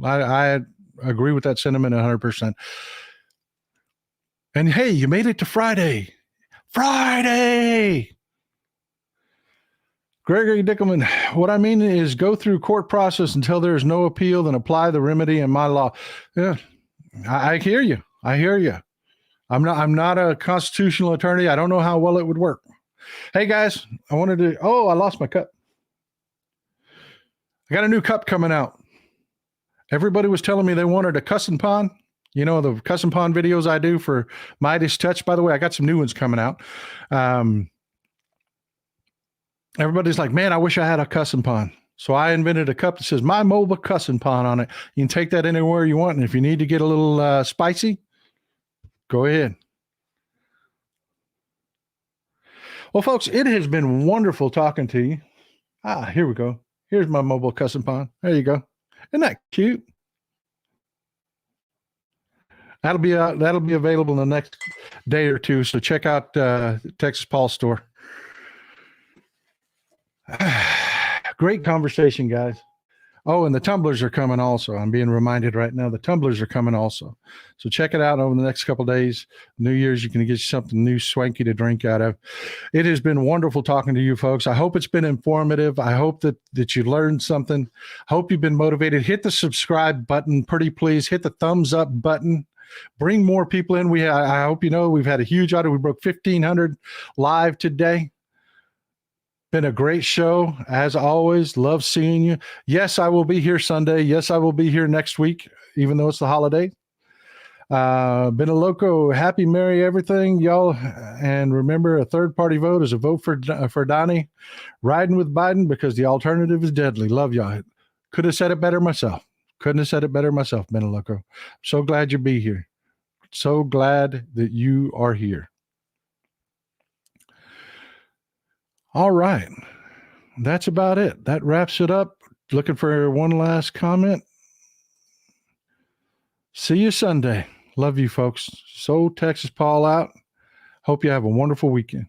I agree with that sentiment 100%. And hey, you made it to Friday. Friday! Gregory Dickelman, what I mean is go through court process until there is no appeal, then apply the remedy in my law. Yeah, I hear you. I hear you. I'm not a constitutional attorney. I don't know how well it would work. Hey guys, I lost my cup. I got a new cup coming out. Everybody was telling me they wanted a cussing pond. You know, the cussing pond videos I do for Midas Touch. By the way, I got some new ones coming out. Everybody's like, man, I wish I had a cussing pond. So I invented a cup that says my mobile cussing pond on it. You can take that anywhere you want. And if you need to get a little spicy, go ahead. Well, folks, it has been wonderful talking to you. Here we go. Here's my mobile cussing pond. There you go. Isn't that cute? That'll be available in the next day or two. So check out Texas Paul store. Great conversation, guys. Oh, and the tumblers are coming also. I'm being reminded right now. The tumblers are coming also. So check it out over the next couple of days. New Year's, you can get you something new, swanky to drink out of. It has been wonderful talking to you folks. I hope it's been informative. I hope that you learned something. I hope you've been motivated. Hit the subscribe button, pretty please. Hit the thumbs up button. Bring more people in. I hope you know we've had a huge audience. We broke 1,500 live today. Been a great show, as always. Love seeing you. Yes, I will be here Sunday. Yes, I will be here next week, even though it's the holiday. Been a loco. Happy, merry everything, y'all. And remember, a third-party vote is a vote for Donnie. Riding with Biden because the alternative is deadly. Love y'all. Could have said it better myself. Couldn't have said it better myself, Been a loco. So glad you be here. So glad that you are here. All right. That's about it. That wraps it up. Looking for one last comment. See you Sunday. Love you, folks. So Texas Paul out. Hope you have a wonderful weekend.